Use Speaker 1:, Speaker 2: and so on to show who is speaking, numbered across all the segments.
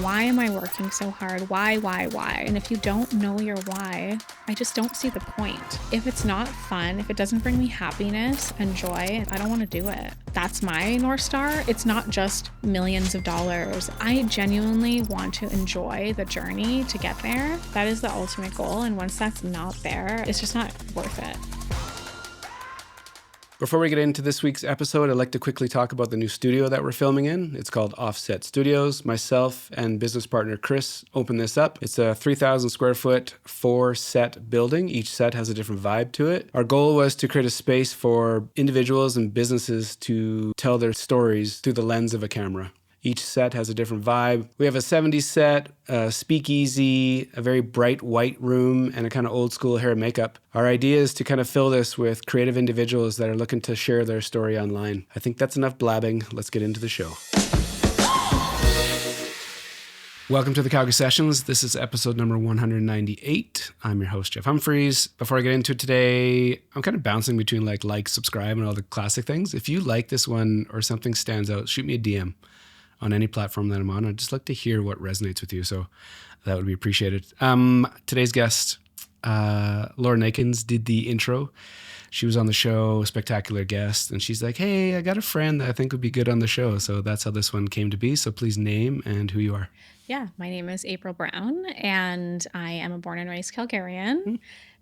Speaker 1: why am I working so hard? Why? And if you don't know your why, I just don't see the point. If it's not fun, if it doesn't bring me happiness and joy, I don't want to do it. That's my North Star. It's not just millions of dollars. I genuinely want to enjoy the journey to get there. That is the ultimate goal. And once that's not there, it's just not worth it.
Speaker 2: Before we get into this week's episode, I'd like to quickly talk about the new studio that we're filming in. It's called Offset Studios. Myself and business partner Chris opened this up. It's a 3,000 square foot, 4-set building. Each set has a different vibe to it. Our goal was to create a space for individuals and businesses to tell their stories through the lens of a camera. Each set has a different vibe. We have a 70s set, a speakeasy, a very bright white room, and a kind of old school hair and makeup. Our idea is to kind of fill this with creative individuals that are looking to share their story online. I think that's enough blabbing. Let's get into the show. Welcome to the Calgary Sessions. This is episode number 198. I'm your host, Jeff Humphreys. Before I get into it today, I'm kind of bouncing between like, subscribe, and all the classic things. If you like this one or something stands out, shoot me a DM. On any platform that I'm on. I'd just like to hear what resonates with you. So that would be appreciated. Today's guest, Laura Nakins, did the intro. She was on the show, spectacular guest. And she's like, hey, I got a friend that I think would be good on the show. So that's how this one came to be. So please name and who you are.
Speaker 1: Yeah, my name is April Brown, and I am a born and raised Calgarian.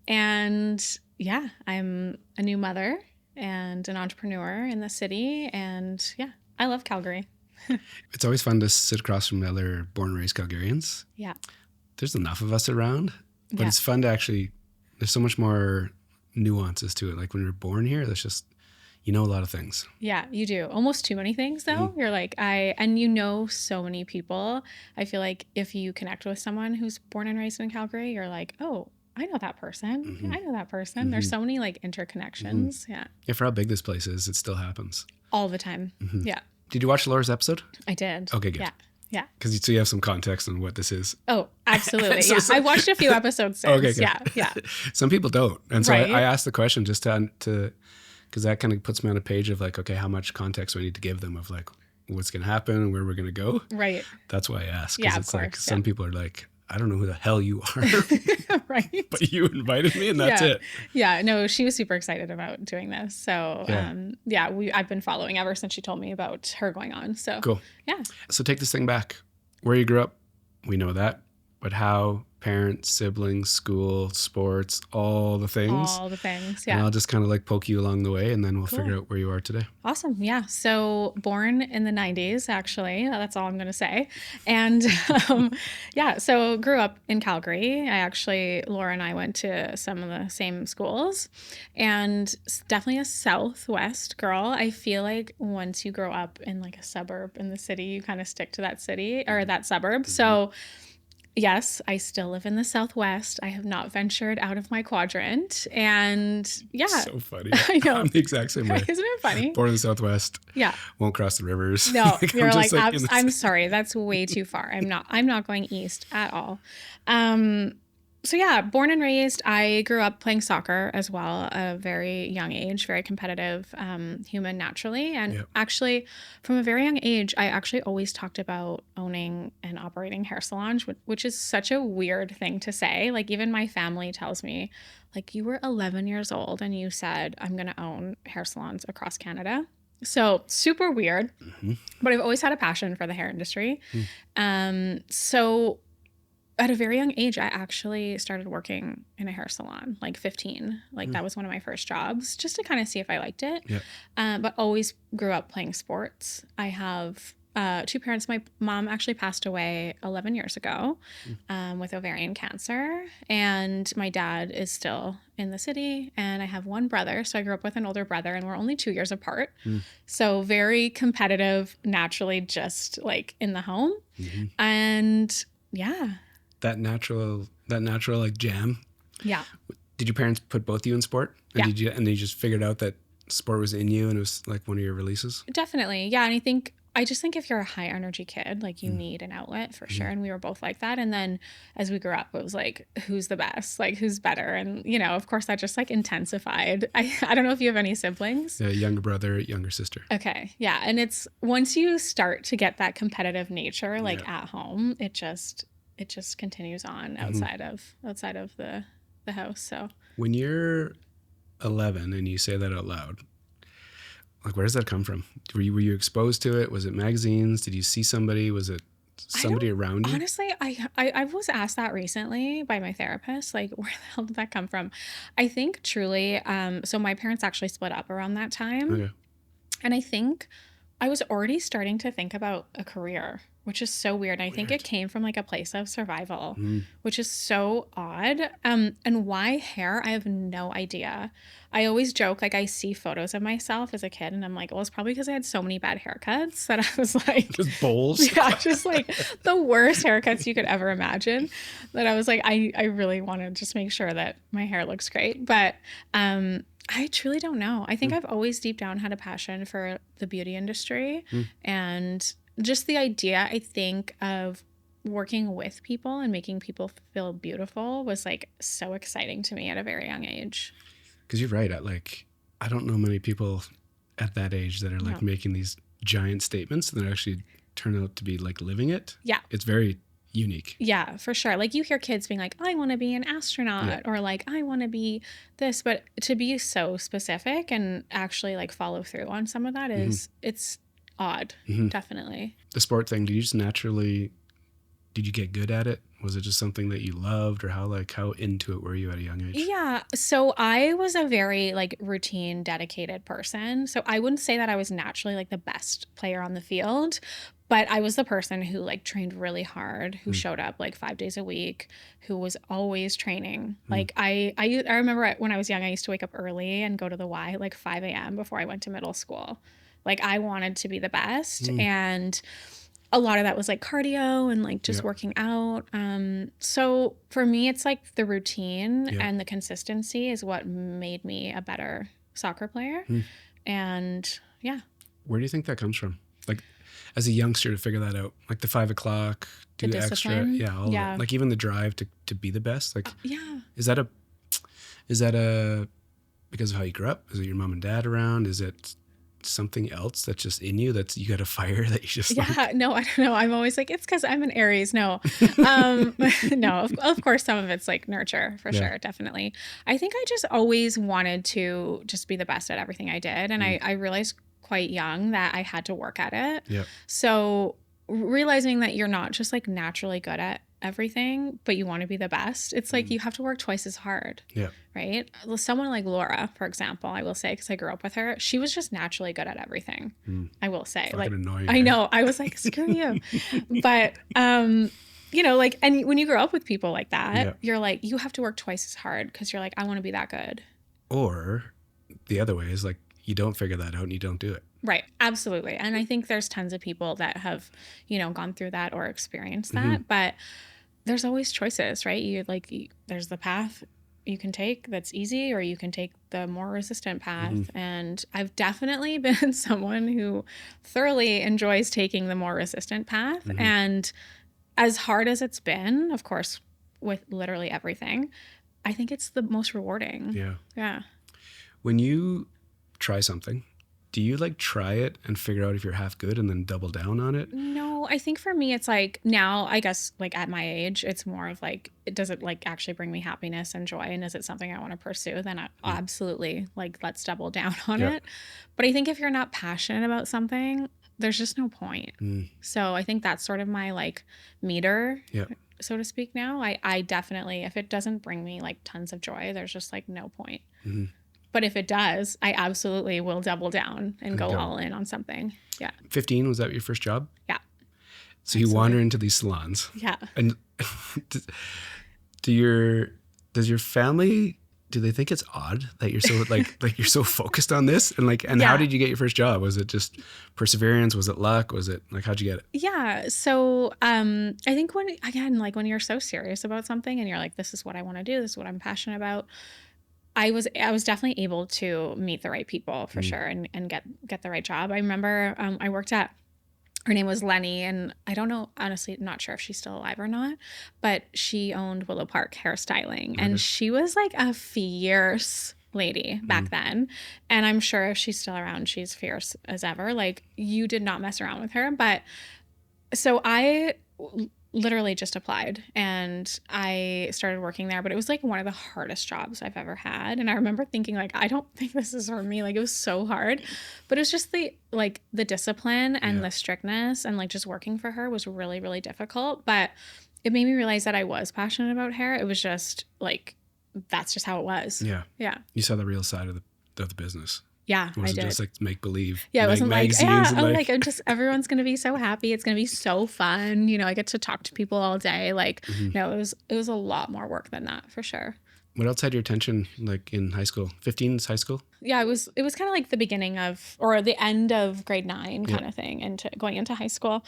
Speaker 1: And yeah, I'm a new mother and an entrepreneur in the city. And yeah, I love Calgary.
Speaker 2: It's always fun to sit across from other born and raised Calgarians.
Speaker 1: Yeah.
Speaker 2: There's enough of us around, but It's fun to actually, there's so much more nuances to it. Like when you're born here, there's just, you know a lot of things.
Speaker 1: Yeah, you do. Almost too many things though. You're like, and you know so many people. I feel like if you connect with someone who's born and raised in Calgary, you're like, oh, I know that person. I know that person. There's so many like interconnections. Yeah.
Speaker 2: Yeah, for how big this place is, it still happens.
Speaker 1: All the time. Yeah.
Speaker 2: Did you watch Laura's episode?
Speaker 1: I did.
Speaker 2: Okay, good.
Speaker 1: Yeah.
Speaker 2: Because so you have some context on what this is.
Speaker 1: Oh, absolutely. Yeah. I watched a few episodes since.
Speaker 2: Okay, good.
Speaker 1: Yeah.
Speaker 2: Some people don't. And so
Speaker 1: Right.
Speaker 2: I asked the question just to because that kind of puts me on a page of like, okay, how much context do I need to give them of like what's going to happen and where we're going to go?
Speaker 1: Right.
Speaker 2: That's why I asked.
Speaker 1: Yeah,
Speaker 2: Because it's like some people are like, I don't know who the hell you are.
Speaker 1: Right.
Speaker 2: But you invited me and that's it.
Speaker 1: Yeah. No, she was super excited about doing this. So I've been following ever since she told me about her going on. So
Speaker 2: Cool.
Speaker 1: Yeah.
Speaker 2: So take this thing back. Where you grew up, we know that. But how, parents, siblings, school, sports, all the things.
Speaker 1: All the things,
Speaker 2: And
Speaker 1: yeah.
Speaker 2: I'll just kind of like poke you along the way and then we'll figure out where you are today.
Speaker 1: Awesome. Yeah. So born in the 90s, actually. That's all I'm going to say. And so grew up in Calgary. Laura and I went to some of the same schools, and definitely a Southwest girl. I feel like once you grow up in like a suburb in the city, you kind of stick to that city or that suburb. So yes, I still live in the Southwest. I have not ventured out of my quadrant. And yeah.
Speaker 2: So funny.
Speaker 1: I know.
Speaker 2: I'm the exact same way.
Speaker 1: Isn't it funny?
Speaker 2: Born in the Southwest.
Speaker 1: Yeah.
Speaker 2: Won't cross the rivers.
Speaker 1: No, you're like I'm
Speaker 2: in
Speaker 1: sorry. That's way too far. I'm not going east at all. So yeah, born and raised, I grew up playing soccer as well at a very young age, very competitive human naturally. And actually, from a very young age, I actually always talked about owning and operating hair salons, which is such a weird thing to say. Like even my family tells me, like, you were 11 years old and you said, I'm going to own hair salons across Canada. So super weird, but I've always had a passion for the hair industry. So at a very young age, I actually started working in a hair salon, like 15. Like that was one of my first jobs, just to kind of see if I liked it. But always grew up playing sports. I have two parents. My mom actually passed away 11 years ago with ovarian cancer. And my dad is still in the city. And I have one brother. So I grew up with an older brother, and we're only 2 years apart. So very competitive, naturally, just like in the home. And yeah.
Speaker 2: That natural like jam.
Speaker 1: Yeah.
Speaker 2: Did your parents put both of you in sport? And
Speaker 1: Yeah.
Speaker 2: and you just figured out that sport was in you and it was like one of your releases?
Speaker 1: Definitely. Yeah. And I think I just think if you're a high energy kid, like you need an outlet for sure. And we were both like that. And then as we grew up, it was like, who's the best? Like, who's better? And, you know, of course, that just like intensified. I don't know if you have any siblings.
Speaker 2: A younger brother, younger sister.
Speaker 1: Okay. Yeah. And it's once you start to get that competitive nature, like at home, it just continues on outside of the house. So
Speaker 2: when you're 11 and you say that out loud, like, where does that come from? Were you exposed to it? Was it magazines? Did you see somebody? Was it somebody around you?
Speaker 1: Honestly, I was asked that recently by my therapist, like, where the hell did that come from? I think truly, so my parents actually split up around that time.
Speaker 2: Okay.
Speaker 1: And I think I was already starting to think about a career, which is so weird. I think it came from like a place of survival, which is so odd. And why hair? I have no idea. I always joke, like I see photos of myself as a kid and I'm like, well, it's probably because I had so many bad haircuts that I was like,
Speaker 2: just bowls.
Speaker 1: Yeah, just like the worst haircuts you could ever imagine. That I was like, I really want to just make sure that my hair looks great. But I truly don't know. I think I've always deep down had a passion for the beauty industry and just the idea, I think, of working with people and making people feel beautiful was like so exciting to me at a very young age.
Speaker 2: Because you're right. I don't know many people at that age that are like making these giant statements that actually turn out to be like living it.
Speaker 1: Yeah.
Speaker 2: It's very unique.
Speaker 1: Yeah, for sure. Like you hear kids being like, I want to be an astronaut or like, I want to be this, but to be so specific and actually like follow through on some of that is, it's odd. Definitely.
Speaker 2: The sport thing, did you get good at it? Was it just something that you loved, or how into it were you at a young age?
Speaker 1: Yeah. So I was a very like routine dedicated person. So I wouldn't say that I was naturally like the best player on the field, but I was the person who like trained really hard, who showed up like 5 days a week, who was always training. Like I remember when I was young, I used to wake up early and go to the Y like 5 a.m. before I went to middle school. Like I wanted to be the best. And a lot of that was like cardio and like just working out. So for me, it's like the routine and the consistency is what made me a better soccer player. And
Speaker 2: where do you think that comes from? Like as a youngster to figure that out, like the 5 o'clock, do the extra, all of it. Like even the drive to be the best. Like, is that a because of how you grew up? Is it your mom and dad around? Is it something else that's just in you, that's you got a fire that you just
Speaker 1: no, I don't know. I'm always like, it's because I'm an Aries. No. No, of course some of it's like nurture for sure, definitely. I think I just always wanted to just be the best at everything I did, and I realized quite young that I had to work at it. So realizing that you're not just like naturally good at everything, but you want to be the best, it's like you have to work twice as hard. Right? Someone like Laura, for example, I will say, because I grew up with her, she was just naturally good at everything. I will say, like,
Speaker 2: annoying,
Speaker 1: I know, I was like, screw you. But you know, like, and when you grow up with people like that, you're like, you have to work twice as hard because you're like, I want to be that good.
Speaker 2: Or the other way is like, you don't figure that out and you don't do it.
Speaker 1: Right. Absolutely. And I think there's tons of people that have, you know, gone through that or experienced that, but there's always choices, right? There's the path you can take that's easy, or you can take the more resistant path. And I've definitely been someone who thoroughly enjoys taking the more resistant path. And as hard as it's been, of course, with literally everything, I think it's the most rewarding. Yeah.
Speaker 2: When you try something, do you like try it and figure out if you're half good and then double down on it?
Speaker 1: No, I think for me, it's like now, I guess like at my age, it's more of like, does it like actually bring me happiness and joy? And is it something I want to pursue? Then absolutely, like, let's double down on it. But I think if you're not passionate about something, there's just no point. So I think that's sort of my like meter, so to speak now. I definitely, if it doesn't bring me like tons of joy, there's just like no point. But if it does, I absolutely will double down and go all in on something.
Speaker 2: 15, was that your first job?
Speaker 1: Yeah.
Speaker 2: So you wander into these salons.
Speaker 1: Yeah.
Speaker 2: And does your family, do they think it's odd that you're so like you're so focused on this? And how did you get your first job? Was it just perseverance? Was it luck? Was it like, how'd you get it?
Speaker 1: Yeah. So I think when you're so serious about something and you're like, this is what I want to do, this is what I'm passionate about, I was definitely able to meet the right people for sure and get the right job. I remember I worked at Her name was Lenny, and I don't know, honestly, not sure if she's still alive or not, but she owned Willow Park Hairstyling, and she was like a fierce lady back then. And I'm sure if she's still around, she's fierce as ever. Like, you did not mess around with her. But so I literally just applied and I started working there, but it was like one of the hardest jobs I've ever had. And I remember thinking, like, I don't think this is for me. Like, it was so hard, but it was just the discipline and the strictness, and like just working for her was really, really difficult. But it made me realize that I was passionate about hair. It was just like, that's just how it was.
Speaker 2: Yeah.
Speaker 1: Yeah.
Speaker 2: You saw the real side of the business.
Speaker 1: Yeah,
Speaker 2: It wasn't
Speaker 1: I did.
Speaker 2: just like make believe.
Speaker 1: Yeah, it wasn't like, yeah,
Speaker 2: and
Speaker 1: like I'm just, everyone's going to be so happy. It's going to be so fun. You know, I get to talk to people all day. Like, no, it was a lot more work than that for sure.
Speaker 2: What else had your attention like in high school? 15 is high school?
Speaker 1: Yeah, it was kind of like the beginning of, or the end of grade 9 kind of thing, and going into high school.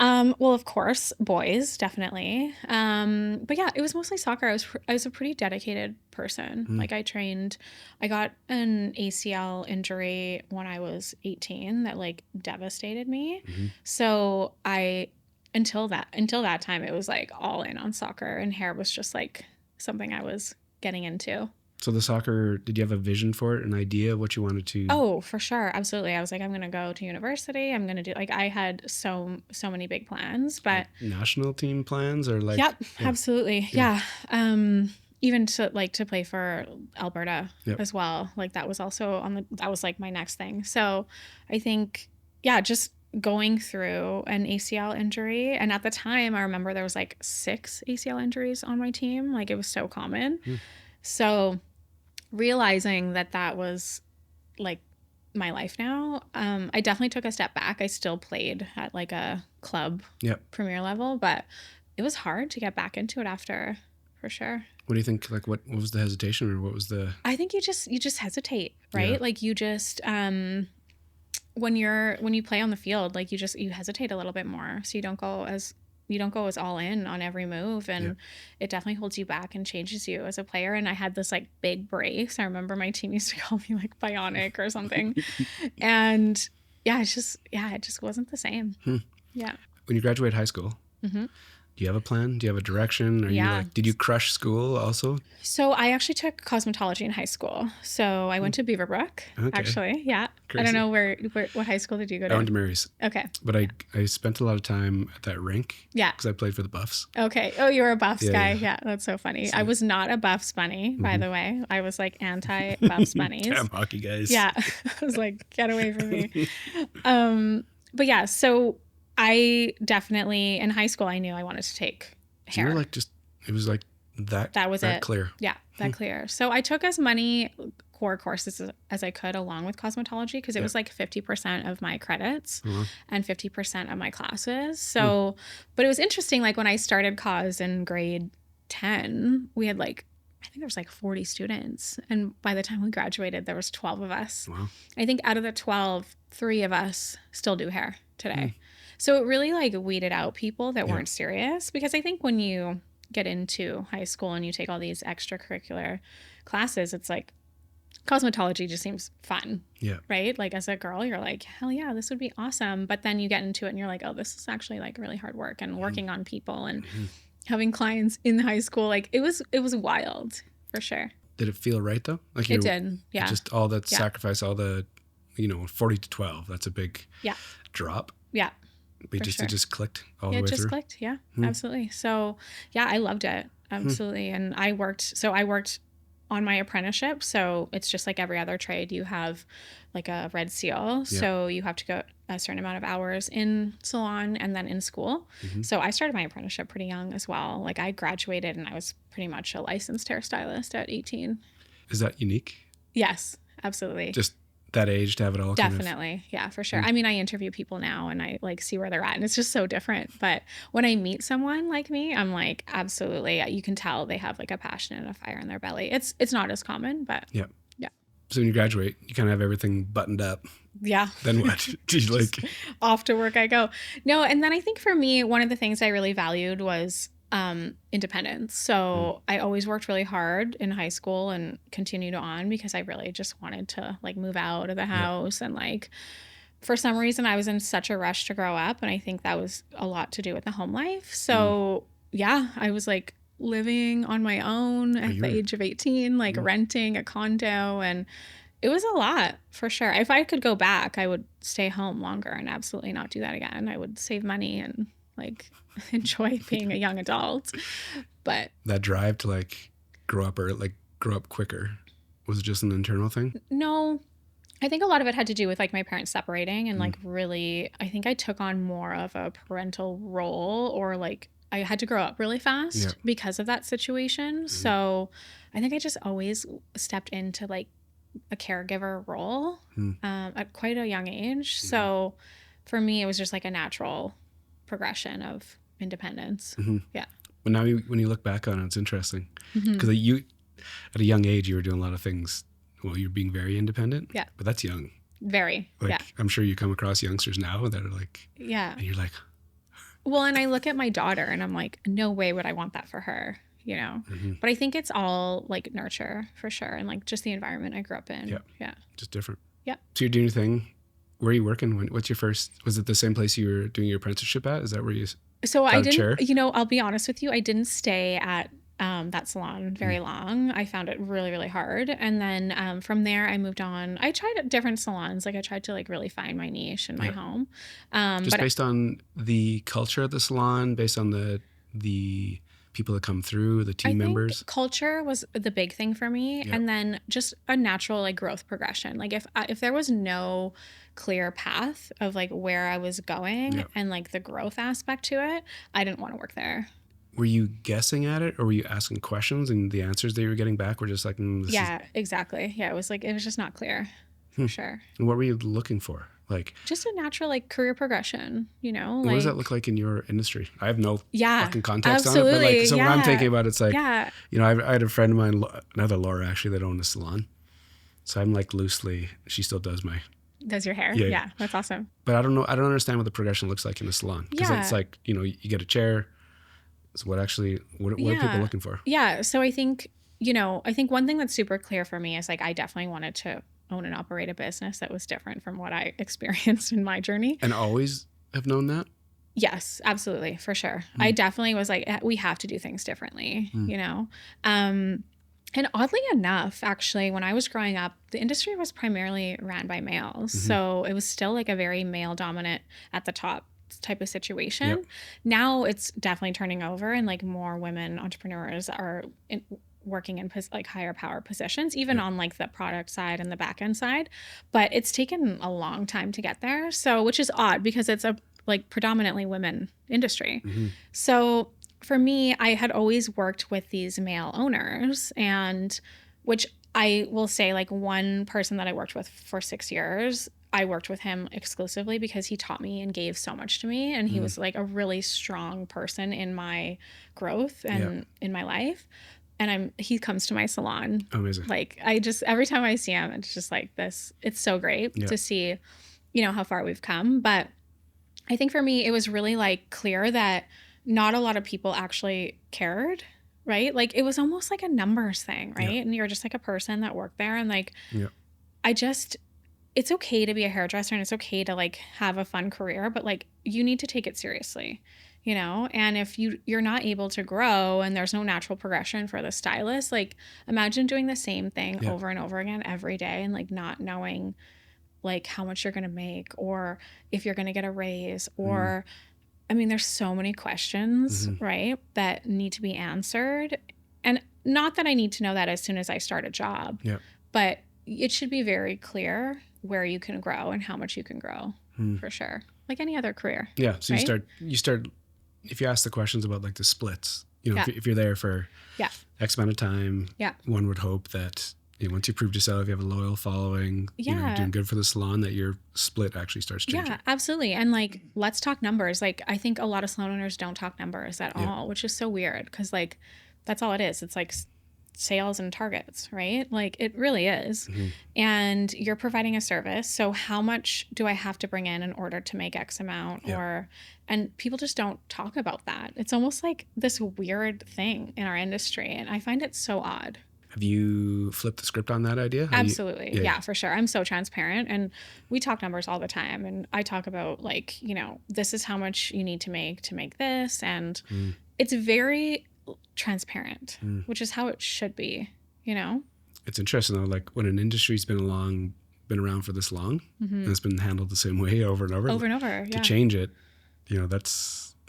Speaker 1: Well, of course, boys, definitely. But yeah, it was mostly soccer. I was a pretty dedicated person. Like, I got an ACL injury when I was 18 that like devastated me. So until that time, it was like all in on soccer, and hair was just like something I was getting into.
Speaker 2: So the soccer, did you have a vision for it, an idea of what you wanted to?
Speaker 1: Oh, for sure. Absolutely. I was like, I'm going to go to university. I'm going to do, like, I had so many big plans, but
Speaker 2: like national team plans or like?
Speaker 1: Yep, absolutely. Yeah. Even to play for Alberta as well. Like, that was also that was like my next thing. So I think, yeah, just going through an ACL injury. And at the time, I remember there was like 6 ACL injuries on my team. Like, it was so common. So realizing that was like my life now, I definitely took a step back. I still played at like a club premier level, but it was hard to get back into it after, for sure.
Speaker 2: What do you think? Like, what was the hesitation, or what was the?
Speaker 1: I think you just hesitate, right? Yeah. Like, you just when you play on the field, like, you hesitate a little bit more, so you don't go as all in on every move, and it definitely holds you back and changes you as a player. And I had this like big brace. I remember my team used to call me like Bionic or something. And it just wasn't the same. Yeah.
Speaker 2: When you graduate high school, do you have a plan? Do you have a direction? Are you like, did you crush school also?
Speaker 1: So I actually took cosmetology in high school. So I went to Beaverbrook, actually. Yeah. Crazy. I don't know what high school did you go to?
Speaker 2: I went to Mary's.
Speaker 1: Okay.
Speaker 2: But I spent a lot of time at that rink.
Speaker 1: Yeah.
Speaker 2: Because I played for the Buffs.
Speaker 1: Okay. Oh, you were a Buffs guy. Yeah, that's so funny. I was not a Buffs bunny, by the way. I was like anti-Buffs bunnies.
Speaker 2: Damn hockey guys.
Speaker 1: Yeah. I was like, get away from me. But yeah, so I definitely, in high school, I knew I wanted to take hair.
Speaker 2: You were like it was like that was that clear.
Speaker 1: Yeah, that clear. So I took as many core courses as I could along with cosmetology, because it was like 50% of my credits and 50% of my classes. So, but it was interesting, like when I started cos in grade 10, we had like, I think there was like 40 students. And by the time we graduated, there was 12 of us.
Speaker 2: Wow.
Speaker 1: I think out of the 12, 3 of us still do hair today. So it really like weeded out people that weren't serious, because I think when you get into high school and you take all these extracurricular classes, it's like cosmetology just seems fun. Yeah. Right? Like, as a girl, you're like, hell yeah, this would be awesome. But then you get into it and you're like, oh, this is actually like really hard work, and working on people and having clients in high school. Like, it was wild for sure.
Speaker 2: Did it feel right though? Like,
Speaker 1: it did. Yeah.
Speaker 2: Just all that sacrifice, all the, 40 to 12, that's a big drop.
Speaker 1: Yeah.
Speaker 2: But it just clicked all the way through.
Speaker 1: It just clicked. Yeah, absolutely. So yeah, I loved it. Absolutely. And I worked on my apprenticeship. So it's just like every other trade. You have like a red seal. So you have to go a certain amount of hours in salon and then in school. So I started my apprenticeship pretty young as well. Like, I graduated and I was pretty much a licensed hairstylist at 18.
Speaker 2: Is that unique?
Speaker 1: Yes, absolutely.
Speaker 2: Just that age to have it all.
Speaker 1: Definitely. Yeah, for sure. I mean, I interview people now and I like see where they're at, and it's just so different. But when I meet someone like me, I'm like, absolutely. You can tell they have like a passion and a fire in their belly. It's not as common, but yeah.
Speaker 2: So when you graduate, you kind of have everything buttoned up.
Speaker 1: Yeah.
Speaker 2: Then what? Do you like
Speaker 1: off to work I go? No. And then I think for me, one of the things I really valued was independence. So I always worked really hard in high school and continued on, because I really just wanted to like move out of the house and like for some reason I was in such a rush to grow up, and I think that was a lot to do with the home life. So yeah, I was like living on my own at the age of 18, like renting a condo, and it was a lot for sure. If I could go back, I would stay home longer and absolutely not do that again. I would save money and like enjoy being a young adult. But
Speaker 2: that drive to like grow up quicker, was it just an internal thing?
Speaker 1: No, I think a lot of it had to do with like my parents separating and like really, I think I took on more of a parental role, or like I had to grow up really fast because of that situation. So I think I just always stepped into like a caregiver role at quite a young age. So for me, it was just like a natural progression of independence. Yeah.
Speaker 2: But now when you look back on it, it's interesting because you, at a young age, you were doing a lot of things. Well, you're being very independent.
Speaker 1: Yeah.
Speaker 2: But that's young.
Speaker 1: Very.
Speaker 2: Like,
Speaker 1: yeah.
Speaker 2: I'm sure you come across youngsters now that are like,
Speaker 1: yeah.
Speaker 2: And you're like,
Speaker 1: well, and I look at my daughter and I'm like, no way would I want that for her, you know? But I think it's all like nurture for sure. And like just the environment I grew up in. Yeah.
Speaker 2: Just different.
Speaker 1: Yeah.
Speaker 2: So you're doing your thing. Where are you working? What's your first, was it the same place you were doing your apprenticeship at? Is that where you
Speaker 1: So I didn't, you know, I'll be honest with you. I didn't stay at that salon very long. I found it really, really hard. And then from there I moved on. I tried different salons. Like I tried to like really find my niche in my home.
Speaker 2: Just based on the culture of the salon, based on the people that come through, the team members?
Speaker 1: Culture was the big thing for me. And then just a natural like growth progression. Like if there was no clear path of like where I was going and like the growth aspect to it, I didn't want to work there.
Speaker 2: Were you guessing at it, or were you asking questions and the answers that you were getting back were just like,
Speaker 1: exactly. Yeah, it was just not clear for sure.
Speaker 2: And what were you looking for? Like
Speaker 1: just a natural like career progression, you know?
Speaker 2: What does that look like in your industry? I have no fucking context
Speaker 1: absolutely.
Speaker 2: on it, but like, so when I'm thinking about it, it's like, you know, I had a friend of mine, another Laura actually, that owned a salon. So I'm like loosely, she still does
Speaker 1: your hair? Yeah, that's awesome.
Speaker 2: But I don't understand what the progression looks like in a salon. Because it's like, you know, you get a chair. So what are people looking for?
Speaker 1: Yeah. So I think one thing that's super clear for me is like, I definitely wanted to own and operate a business that was different from what I experienced in my journey.
Speaker 2: And always have known that?
Speaker 1: Yes, absolutely. For sure. I definitely was like, we have to do things differently, you know? And oddly enough, actually, when I was growing up, the industry was primarily ran by males. So it was still like a very male dominant at the top type of situation. Now it's definitely turning over, and like more women entrepreneurs are working in like higher power positions, even on like the product side and the back end side. But it's taken a long time to get there. So, which is odd because it's a like predominantly women industry. So for me, I had always worked with these male owners, and which I will say, like one person that I worked with for 6 years, I worked with him exclusively because he taught me and gave so much to me. And he was like a really strong person in my growth and in my life. And he comes to my salon.
Speaker 2: Amazing.
Speaker 1: Like every time I see him, it's just like this, it's so great to see, you know, how far we've come. But I think for me, it was really like clear that not a lot of people actually cared, right? Like it was almost like a numbers thing, right? And you're just like a person that worked there. And like, it's okay to be a hairdresser and it's okay to like have a fun career, but like you need to take it seriously, you know? And if you're not able to grow and there's no natural progression for the stylist, like imagine doing the same thing over and over again every day and like not knowing like how much you're going to make or if you're going to get a raise or, I mean, there's so many questions, right, that need to be answered. And not that I need to know that as soon as I start a job, but it should be very clear where you can grow and how much you can grow for sure. Like any other career.
Speaker 2: Yeah. So you start, if you ask the questions about like the splits, you know, if you're there for X amount of time, one would hope that, you know, once you proved yourself, you have a loyal following, you know, you're doing good for the salon, that your split actually starts changing.
Speaker 1: Yeah, absolutely. And like, let's talk numbers. Like, I think a lot of salon owners don't talk numbers at all, which is so weird because like, that's all it is. It's like sales and targets, right? Like it really is. And you're providing a service. So how much do I have to bring in order to make X amount and people just don't talk about that. It's almost like this weird thing in our industry. And I find it so odd.
Speaker 2: Have you flipped the script on that idea?
Speaker 1: Absolutely. Yeah, for sure. I'm so transparent, and we talk numbers all the time. And I talk about like, this is how much you need to make this. And it's very transparent, which is how it should be,
Speaker 2: It's interesting though, like when an industry's been around for this long and it's been handled the same way over and over. To change it,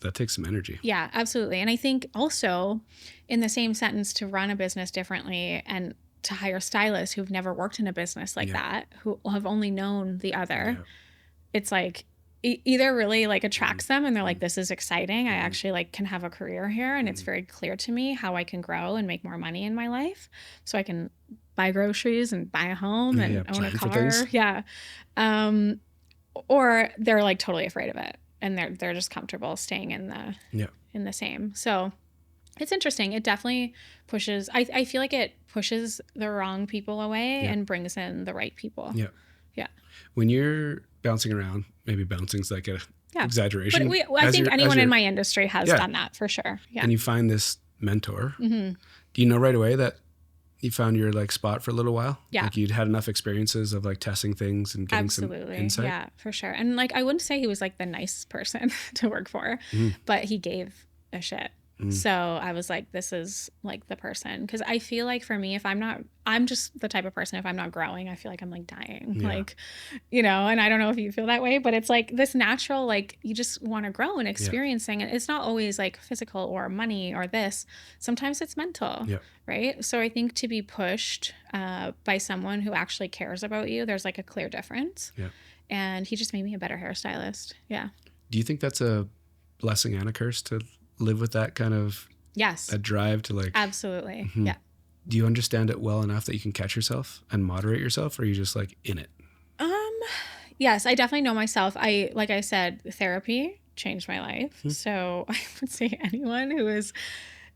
Speaker 2: that takes some energy.
Speaker 1: Yeah, absolutely. And I think also in the same sentence, to run a business differently and to hire stylists who've never worked in a business like that, who have only known the other, it's like either really like attracts them and they're like, this is exciting. I actually like can have a career here. And it's very clear to me how I can grow and make more money in my life. So I can buy groceries and buy a home and own a car. Yeah. Or they're like totally afraid of it. And they're just comfortable staying in the same. So it's interesting. It definitely pushes. I feel like it pushes the wrong people away and brings in the right people. Yeah. Yeah.
Speaker 2: When you're bouncing around, maybe bouncing's like an exaggeration.
Speaker 1: But I think anyone in my industry has done that for sure. Yeah.
Speaker 2: And you find this mentor. Do you know right away that you found your like spot for a little while?
Speaker 1: Yeah.
Speaker 2: Like you'd had enough experiences of like testing things and getting some insight?
Speaker 1: Yeah, for sure. And like, I wouldn't say he was like the nice person to work for, but he gave a shit. So I was like, this is like the person. Cause I feel like for me, I'm just the type of person, if I'm not growing, I feel like I'm like dying, like, and I don't know if you feel that way, but it's like this natural, like you just want to grow and experiencing it. It's not always like physical or money or this. Sometimes it's mental, right? So I think to be pushed by someone who actually cares about you, there's like a clear difference. Yeah. And he just made me a better hairstylist. Yeah.
Speaker 2: Do you think that's a blessing and a curse to live with that kind of that drive to like
Speaker 1: absolutely yeah?
Speaker 2: Do you understand it well enough that you can catch yourself and moderate yourself, or are you just like in it?
Speaker 1: Yes, I definitely know myself. Like I said, therapy changed my life. So I would say anyone who is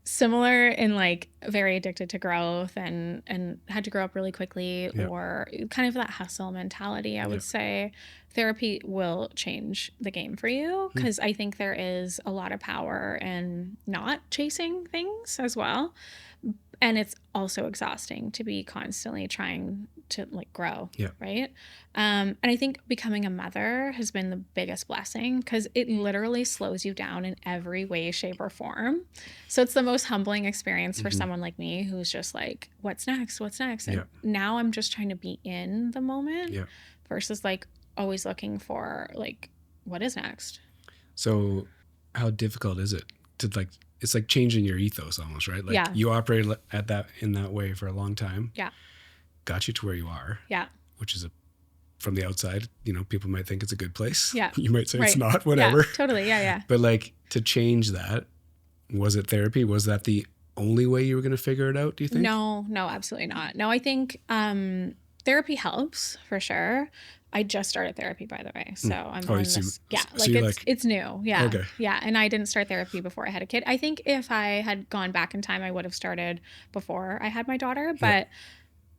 Speaker 1: similar in like very addicted to growth and had to grow up really quickly or kind of that hustle mentality, I would say therapy will change the game for you, because I think there is a lot of power in not chasing things as well. And it's also exhausting to be constantly trying to like grow. Right. And I think becoming a mother has been the biggest blessing, because it literally slows you down in every way, shape, or form. So it's the most humbling experience for someone like me who's just like, what's next? And now I'm just trying to be in the moment versus like always looking for like, what is next?
Speaker 2: So how difficult is it to like, it's like changing your ethos almost, right? Like you operated in that way for a long time. Yeah. Got you to where you are. Yeah. Which is from the outside, people might think it's a good place. Yeah. You might say it's not, whatever.
Speaker 1: Yeah, totally. Yeah. Yeah.
Speaker 2: But like to change that, was it therapy? Was that the only way you were going to figure it out, do you think?
Speaker 1: No, absolutely not. No, I think therapy helps for sure. I just started therapy, by the way. So I'm on this. Yeah. It's new. Yeah. Okay. Yeah. And I didn't start therapy before I had a kid. I think if I had gone back in time, I would have started before I had my daughter. But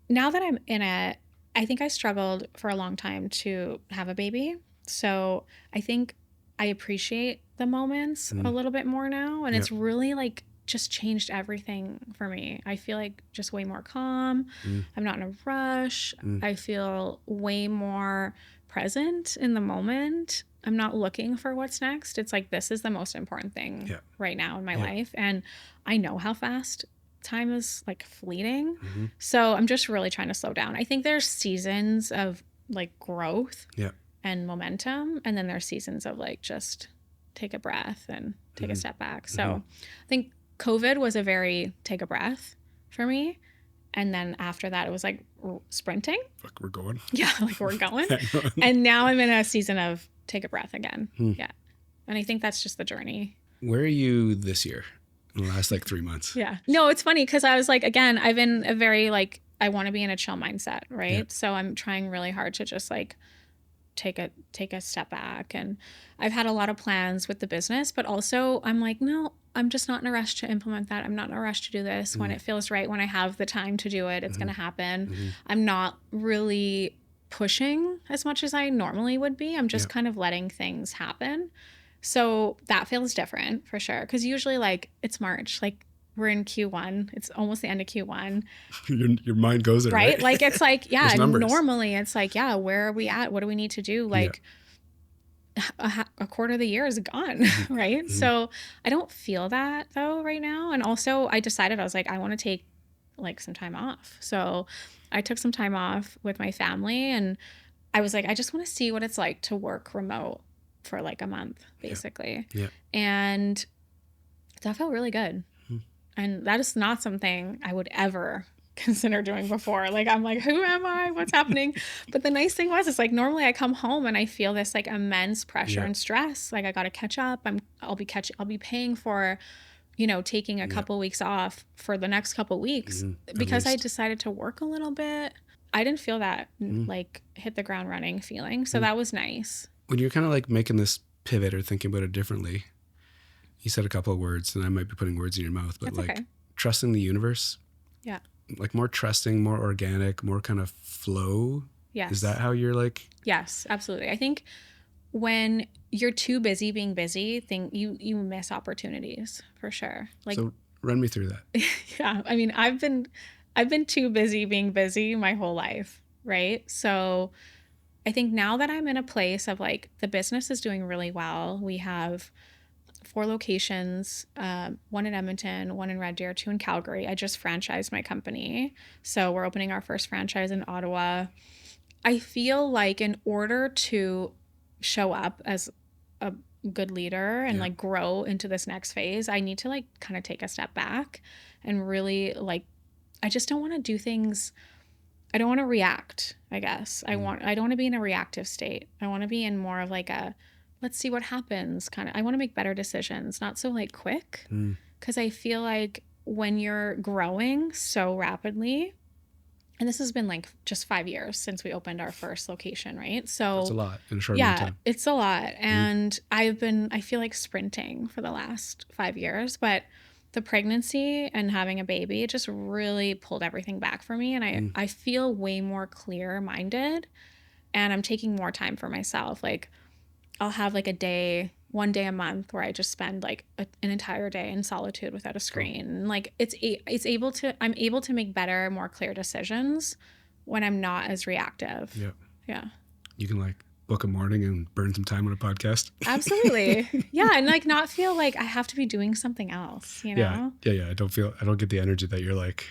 Speaker 1: now that I'm in it, I think I struggled for a long time to have a baby. So I think I appreciate the moments a little bit more now. And it's really like just changed everything for me. I feel like just way more calm. I'm not in a rush. I feel way more present in the moment. I'm not looking for what's next. It's like, this is the most important thing right now in my life. And I know how fast time is like fleeting. So I'm just really trying to slow down. I think there's seasons of like growth and momentum. And then there's seasons of like, just take a breath and take a step back. So I think COVID was a very take a breath for me. And then after that, it was like sprinting.
Speaker 2: Like we're going.
Speaker 1: Yeah, like we're going. And now I'm in a season of take a breath again. Yeah. And I think that's just the journey.
Speaker 2: Where are you this year in the last like 3 months?
Speaker 1: Yeah. No, it's funny because I was like, again, I've been a very like, I want to be in a chill mindset, right? Yeah. So I'm trying really hard to just like take a step back. And I've had a lot of plans with the business, but also I'm like, no, I'm just not in a rush to implement that. I'm not in a rush to do this. When it feels right, when I have the time to do it, it's going to happen. I'm not really pushing as much as I normally would be. I'm just kind of letting things happen. So that feels different for sure. Because usually like it's March, like we're in Q1. It's almost the end of Q1.
Speaker 2: Your mind goes there,
Speaker 1: right? Like, it's like, yeah,
Speaker 2: numbers.
Speaker 1: normally it's like, yeah, where are we at? What do we need to do? Like, a quarter of the year is gone, right? So I don't feel that though right now. And also I decided, I was like, I want to take like some time off. So I took some time off with my family, and I was like, I just want to see what it's like to work remote for like a month, basically. And that felt really good. And that is not something I would ever consider doing before. Like, I'm like, who am I? What's happening? But the nice thing was, it's like, normally I come home and I feel this like immense pressure and stress. Like, I got to catch up. I'll be paying for, you know, taking a couple weeks off for the next couple weeks because I decided to work a little bit. I didn't feel that like hit the ground running feeling. So that was nice.
Speaker 2: When you're kind of like making this pivot or thinking about it differently, you said a couple of words, and I might be putting words in your mouth, but
Speaker 1: That's
Speaker 2: like
Speaker 1: okay.
Speaker 2: Trusting the universe.
Speaker 1: Yeah.
Speaker 2: Like more trusting, more organic, more kind of flow.
Speaker 1: Yes.
Speaker 2: Is that how you're like?
Speaker 1: Yes, absolutely. I think when you're too busy being busy, you miss opportunities for sure. Like,
Speaker 2: so run me through that.
Speaker 1: Yeah. I mean, I've been too busy being busy my whole life, right? So I think now that I'm in a place of like, the business is doing really well. We have 4 locations, one in Edmonton, one in Red Deer, 2 in Calgary. I just franchised my company. So we're opening our first franchise in Ottawa. I feel like in order to show up as a good leader and like grow into this next phase, I need to like kind of take a step back and really like, I just don't want to do things. I don't want to react, I guess. I don't want to be in a reactive state. I want to be in more of like a, let's see what happens kind of. I want to make better decisions, not so like quick. Because I feel like when you're growing so rapidly, and this has been like just 5 years since we opened our first location, right? So
Speaker 2: it's a lot in a short amount of time.
Speaker 1: It's a lot. And I feel like sprinting for the last 5 years, but the pregnancy and having a baby, it just really pulled everything back for me. And I feel way more clear-minded, and I'm taking more time for myself. Like, I'll have like one day a month where I just spend like an entire day in solitude without a screen. And like, I'm able to make better, more clear decisions when I'm not as reactive. Yeah.
Speaker 2: You can like book a morning and burn some time on a podcast.
Speaker 1: Absolutely. Yeah. And like not feel like I have to be doing something else, you know?
Speaker 2: Yeah. I don't get the energy that you're like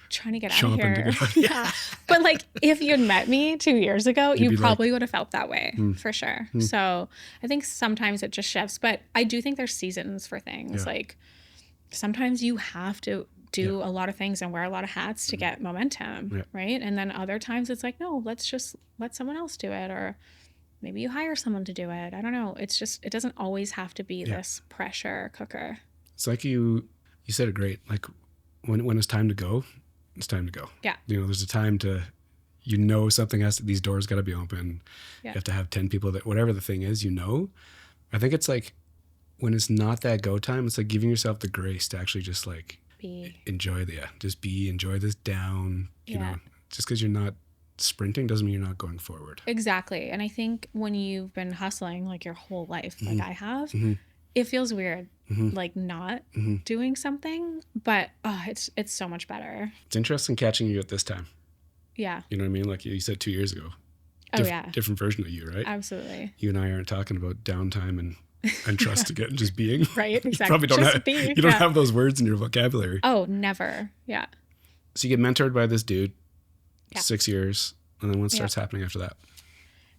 Speaker 1: trying to get out of here. Yeah. But like, if you'd met me 2 years ago, you probably would have felt that way for sure. So I think sometimes it just shifts, but I do think there's seasons for things. Like, sometimes you have to do a lot of things and wear a lot of hats to get momentum. Right. And then other times it's like, no, let's just let someone else do it. Or maybe you hire someone to do it. I don't know. It's just, it doesn't always have to be this pressure cooker.
Speaker 2: It's like you said it great. Like when it's time to go, it's time to go.
Speaker 1: Yeah.
Speaker 2: You know, there's a time to, something these doors got to be open. You have to have 10 people that, whatever the thing is, I think it's like when it's not that go time, it's like giving yourself the grace to actually just like enjoy enjoy this down, you know, just because you're not sprinting doesn't mean you're not going forward. Exactly.
Speaker 1: And I think when you've been hustling like your whole life, like I have, it feels weird. Like not doing something, but it's so much better.
Speaker 2: It's interesting catching you at this time.
Speaker 1: Yeah.
Speaker 2: You know what I mean? Like you said 2 years ago. Different version of you, right?
Speaker 1: Absolutely.
Speaker 2: You and I aren't talking about downtime and trust again, just being.
Speaker 1: Right, exactly.
Speaker 2: You probably don't have those words in your vocabulary.
Speaker 1: Oh, never. Yeah.
Speaker 2: So you get mentored by this dude, 6 years, and then what starts happening after that?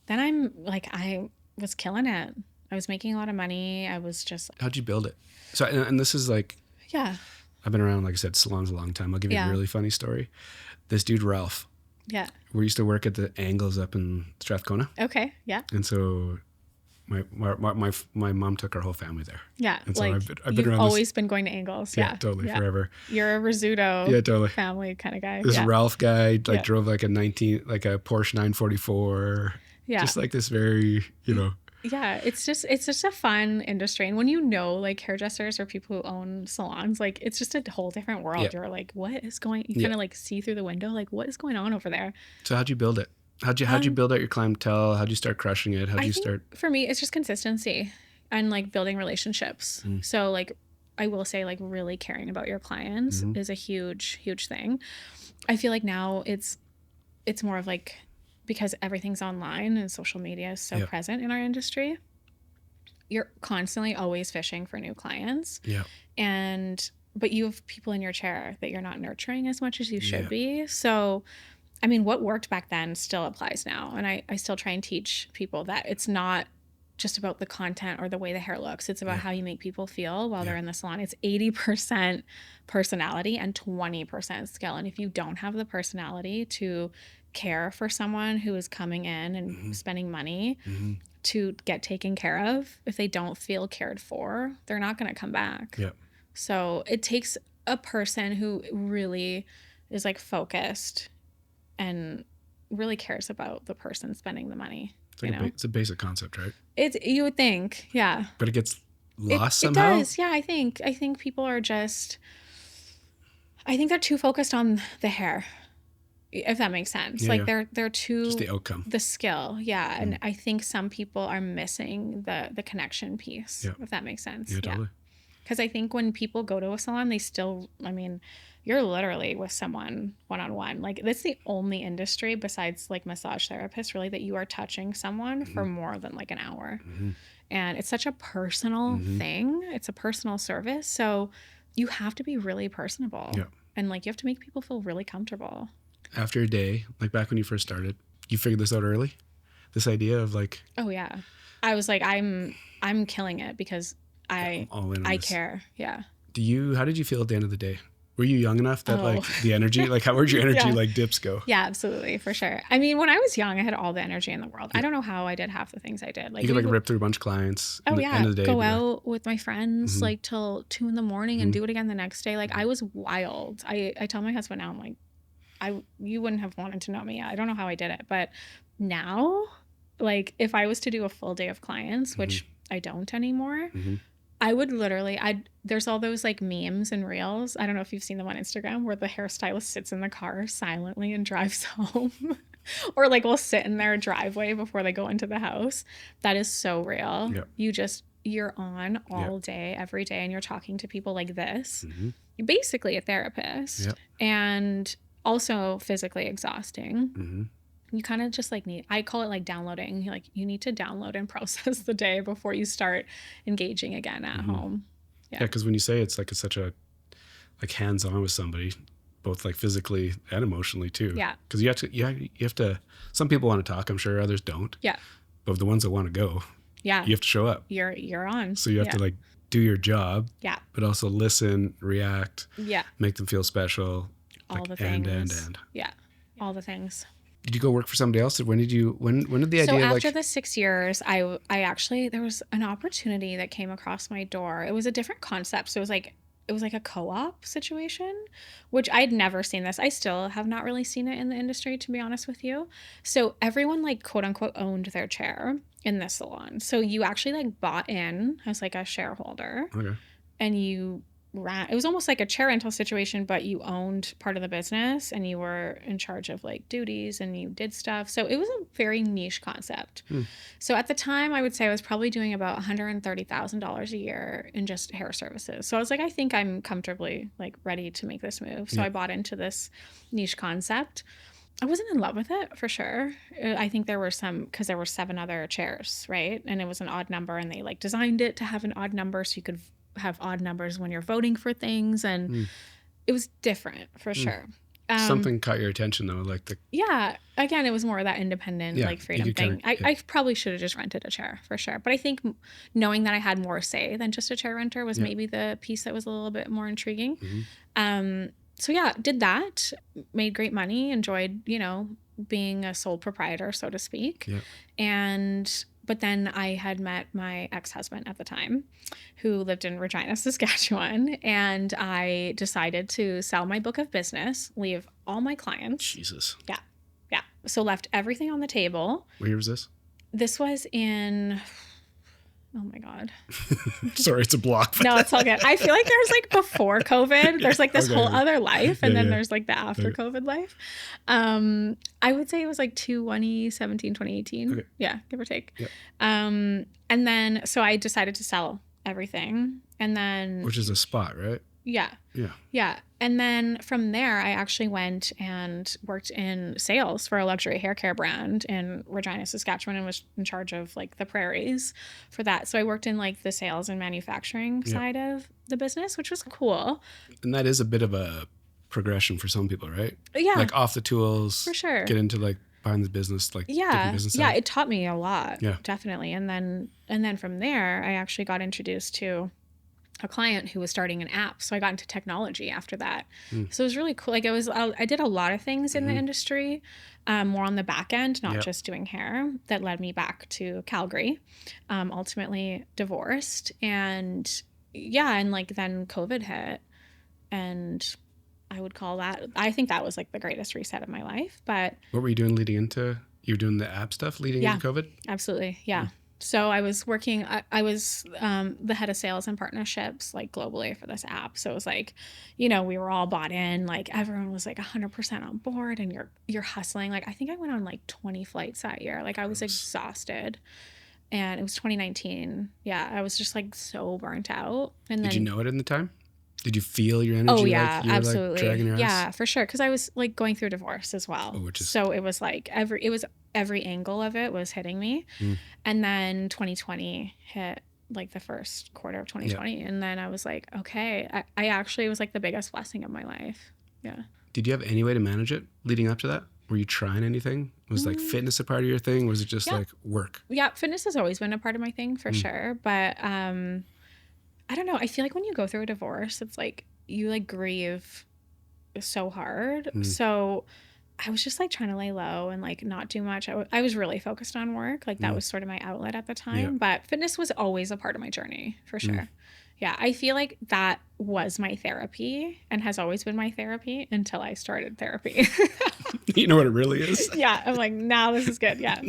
Speaker 1: Then I was killing it. I was making a lot of money. I was just...
Speaker 2: How'd you build it? So, and this is like...
Speaker 1: Yeah.
Speaker 2: I've been around, like I said, salons a long time. I'll give you a really funny story. This dude, Ralph.
Speaker 1: Yeah.
Speaker 2: We used to work at the Angles up in Strathcona.
Speaker 1: Okay, yeah.
Speaker 2: And so my mom took our whole family there.
Speaker 1: Yeah,
Speaker 2: and so
Speaker 1: like
Speaker 2: I've been around
Speaker 1: always been going to Angles. Yeah,
Speaker 2: totally, forever.
Speaker 1: You're a Rizzuto family kind of guy.
Speaker 2: This Ralph guy drove like a Porsche 944. Yeah. Just like this very,
Speaker 1: Yeah, it's just a fun industry. And when like hairdressers or people who own salons, like it's just a whole different world. Yeah. You're like, what is going, you kind of like see through the window, like what is going on over there?
Speaker 2: So how'd you build it? How'd you build out your clientele? How'd you start crushing it? How'd you start?
Speaker 1: For me, it's just consistency and like building relationships. So like I will say, like, really caring about your clients is a huge, huge thing. I feel like now it's more of like, because everything's online and social media is so present in our industry, you're constantly always fishing for new clients.
Speaker 2: Yeah.
Speaker 1: But you have people in your chair that you're not nurturing as much as you should be. So, I mean, what worked back then still applies now. And I still try and teach people that it's not just about the content or the way the hair looks. It's about how you make people feel while they're in the salon. It's 80% personality and 20% skill. And if you don't have the personality to care for someone who is coming in and spending money to get taken care of, if they don't feel cared for, they're not going to come back.
Speaker 2: Yeah.
Speaker 1: So it takes a person who really is like focused and really cares about the person spending the money.
Speaker 2: It's, like it's a basic concept, right?
Speaker 1: You would think, yeah.
Speaker 2: But it gets lost somehow?
Speaker 1: It does, yeah. I think people are just, I think they're too focused on the hair, if that makes sense.
Speaker 2: Yeah,
Speaker 1: like they're too,
Speaker 2: just the outcome,
Speaker 1: the skill, yeah. And I think some people are missing the connection piece, if that makes sense.
Speaker 2: Yeah, totally.
Speaker 1: Because I think when people go to a salon, they still, I mean, you're literally with someone one-on-one. Like, that's the only industry besides like massage therapists really that you are touching someone for more than like an hour. And it's such a personal thing. It's a personal service. So you have to be really personable. Yeah. And like, you have to make people feel really comfortable.
Speaker 2: After a day, like back when you first started, you figured this out early? This idea of like...
Speaker 1: Oh, yeah. I was like, I'm killing it because I care. Yeah.
Speaker 2: How did you feel at the end of the day? Were you young enough that like the energy, like where'd your energy like dips go?
Speaker 1: Yeah, absolutely. For sure. I mean, when I was young, I had all the energy in the world. I don't know how I did half the things I did. Like,
Speaker 2: you could like rip through a bunch of clients.
Speaker 1: Oh yeah. End of the day, go out with my friends like till 2 a.m. and do it again the next day. Like I was wild. I tell my husband now, I'm like, you wouldn't have wanted to know me. I don't know how I did it. But now, like if I was to do a full day of clients, which I don't anymore, I would literally, there's all those like memes and reels. I don't know if you've seen them on Instagram where the hairstylist sits in the car silently and drives home or like will sit in their driveway before they go into the house. That is so real. Yep. You're on all day, every day, and you're talking to people like this. You're basically a therapist and also physically exhausting. You kind of just like I call it like downloading. You need to download and process the day before you start engaging again at home. Yeah,
Speaker 2: because when you say it's such a like hands-on with somebody, both like physically and emotionally too.
Speaker 1: Yeah,
Speaker 2: because you have to. Some people want to talk, I'm sure. Others don't.
Speaker 1: Yeah,
Speaker 2: but the ones that want to go, you have to show up.
Speaker 1: You're on.
Speaker 2: So you have to like do your job.
Speaker 1: Yeah,
Speaker 2: but also listen, react.
Speaker 1: Yeah,
Speaker 2: make them feel special.
Speaker 1: All the things. And. Yeah, all the things.
Speaker 2: Did you go work for somebody else? When did the idea?
Speaker 1: So after the 6 years, I actually, there was an opportunity that came across my door. It was a different concept. So it was like a co-op situation, which I'd never seen this. I still have not really seen it in the industry, to be honest with you. So everyone like quote unquote owned their chair in this salon. So you actually like bought in as like a shareholder. Okay. And you it was almost like a chair rental situation, but you owned part of the business and you were in charge of like duties and you did stuff. So it was a very niche concept. So at the time, I would say I was probably doing about $130,000 a year in just hair services. So I was like, I think I'm comfortably like ready to make this move. So I bought into this niche concept. I wasn't in love with it for sure. I think there were because there were 7 other chairs, right? And it was an odd number and they like designed it to have an odd number so you could have odd numbers when you're voting for things, and it was different for sure.
Speaker 2: Something caught your attention though, like
Speaker 1: again, it was more of that independent like freedom thing. I probably should have just rented a chair for sure, but I think knowing that I had more say than just a chair renter was maybe the piece that was a little bit more intriguing. So did that, made great money, enjoyed being a sole proprietor, so to speak. But then I had met my ex-husband at the time who lived in Regina, Saskatchewan, and I decided to sell my book of business, leave all my clients.
Speaker 2: Jesus.
Speaker 1: Yeah. Yeah. So left everything on the table.
Speaker 2: What year was this?
Speaker 1: This was in... Oh my God.
Speaker 2: Sorry, it's a block.
Speaker 1: No, it's all good. I feel like there's like before COVID, there's like this whole other life. And then there's like the after COVID life. I would say it was like 2017, 2018. Okay. Yeah, give or take. Yeah. And then, so I decided to sell everything. And then,
Speaker 2: Which is a spot, right?
Speaker 1: yeah.
Speaker 2: Yeah.
Speaker 1: Yeah. And then from there, I actually went and worked in sales for a luxury hair care brand in Regina, Saskatchewan, and was in charge of like the prairies for that. So I worked in like the sales and manufacturing side of the business, which was cool.
Speaker 2: And that is a bit of a progression for some people, right?
Speaker 1: Yeah.
Speaker 2: Like off the tools,
Speaker 1: For sure.
Speaker 2: get into like behind the business, like different business
Speaker 1: Yeah.
Speaker 2: side.
Speaker 1: It taught me a lot.
Speaker 2: Yeah.
Speaker 1: Definitely. And then from there, I actually got introduced to a client who was starting an app. So I got into technology after that. So it was really cool. Like I did a lot of things in the industry, more on the back end, not just doing hair, that led me back to Calgary, ultimately divorced. And and like then COVID hit, and I would call that, I think that was like the greatest reset of my life. But
Speaker 2: what were you doing leading into, you were doing the app stuff leading into COVID?
Speaker 1: Absolutely. Yeah. So I was working, I was the head of sales and partnerships like globally for this app. So it was like, we were all bought in, like everyone was like 100% on board, and you're hustling. Like I think I went on like 20 flights that year. Like I was exhausted, and it was 2019. Yeah. I was just like so burnt out. And
Speaker 2: Did
Speaker 1: then,
Speaker 2: you know it in the time? Did you feel your energy?
Speaker 1: oh yeah,
Speaker 2: like you were
Speaker 1: absolutely.
Speaker 2: like dragging your ass?
Speaker 1: Yeah, for sure. Cause I was like going through divorce as well. So it was like every angle of it was hitting me. And then 2020 hit, like the first quarter of 2020. And then I was like, okay, I actually, it was like the biggest blessing of my life. Yeah.
Speaker 2: Did you have any way to manage it leading up to that? Were you trying anything? Was like fitness a part of your thing? Was it just like work?
Speaker 1: Yeah. Fitness has always been a part of my thing for sure. But, I don't know. I feel like when you go through a divorce, it's like you like grieve so hard. So I was just like trying to lay low and like not do much. I was really focused on work. Like that was sort of my outlet at the time. But fitness was always a part of my journey for sure. Yeah. I feel like that was my therapy and has always been my therapy until I started therapy.
Speaker 2: You know what it really is?
Speaker 1: Yeah. I'm like, now this is good. Yeah.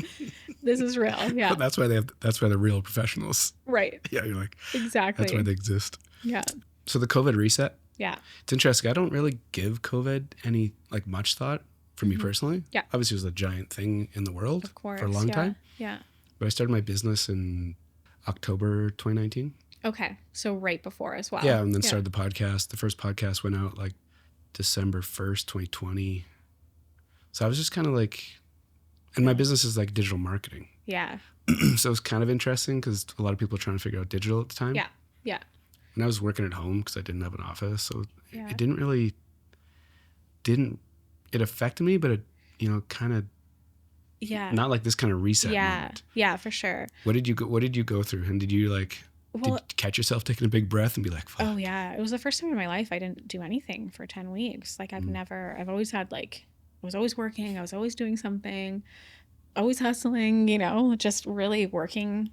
Speaker 1: This is real. Yeah.
Speaker 2: That's why they're real professionals.
Speaker 1: Right.
Speaker 2: Yeah. You're like,
Speaker 1: exactly.
Speaker 2: that's why they exist.
Speaker 1: Yeah.
Speaker 2: So the COVID reset.
Speaker 1: Yeah.
Speaker 2: It's interesting. I don't really give COVID any like much thought for me personally.
Speaker 1: Yeah.
Speaker 2: Obviously it was a giant thing in the world
Speaker 1: Of course.
Speaker 2: for a long time.
Speaker 1: Yeah.
Speaker 2: But I started my business in October 2019.
Speaker 1: Okay. So right before as well.
Speaker 2: Yeah. And then started the podcast. The first podcast went out like December 1st, 2020. So I was just kind of like, and my business is like digital marketing.
Speaker 1: Yeah.
Speaker 2: So it was kind of interesting because a lot of people were trying to figure out digital at the time.
Speaker 1: Yeah. Yeah.
Speaker 2: And I was working at home because I didn't have an office. So
Speaker 1: Yeah.
Speaker 2: it it affected me, but it, kind of, not like this kind of reset moment.
Speaker 1: Yeah, for sure.
Speaker 2: What did you go through? And did you like, did you catch yourself taking a big breath and be like, fuck?
Speaker 1: Oh yeah. It was the first time in my life I didn't do anything for 10 weeks. Like I've always had like, I was always working. I was always doing something, always hustling, just really working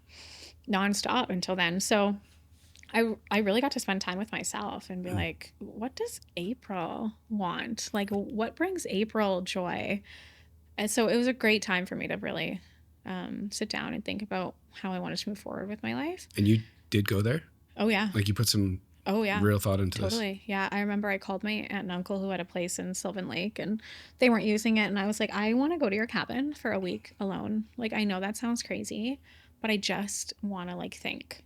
Speaker 1: nonstop until then. So I really got to spend time with myself and be like, what does April want? Like, what brings April joy? And so it was a great time for me to really sit down and think about how I wanted to move forward with my life.
Speaker 2: And you did go there?
Speaker 1: Oh, yeah.
Speaker 2: Like you put some real thought into this?
Speaker 1: Totally. Yeah. I remember I called my aunt and uncle who had a place in Sylvan Lake, and they weren't using it. And I was like, I want to go to your cabin for a week alone. Like, I know that sounds crazy, but I just want to like think.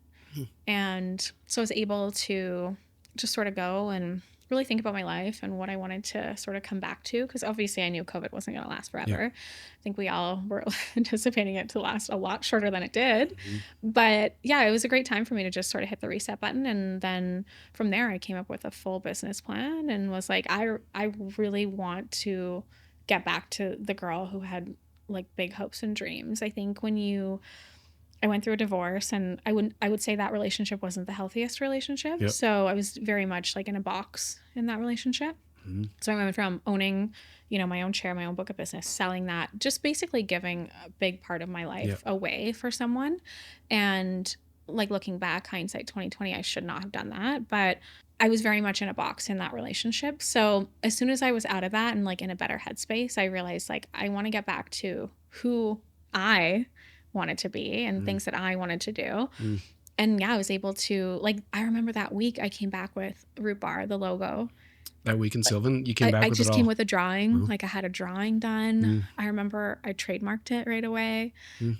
Speaker 1: And so I was able to just sort of go and really think about my life and what I wanted to sort of come back to. Because obviously I knew COVID wasn't going to last forever. Yeah. I think we all were anticipating it to last a lot shorter than it did. But yeah, it was a great time for me to just sort of hit the reset button. And then from there, I came up with a full business plan and was like, I really want to get back to the girl who had like big hopes and dreams. I think I went through a divorce, and I would say that relationship wasn't the healthiest relationship. Yep. So I was very much like in a box in that relationship. So I went from owning, my own chair, my own book of business, selling that, just basically giving a big part of my life away for someone. And like looking back, hindsight 2020, I should not have done that. But I was very much in a box in that relationship. So as soon as I was out of that and like in a better headspace, I realized like I want to get back to who I wanted to be and things that I wanted to do. And yeah, I was able to, like, I remember that week I came back with Rootbar, the logo.
Speaker 2: That week in Sylvan, you came back with it all? I
Speaker 1: just came with a drawing. Like I had a drawing done. I remember I trademarked it right away.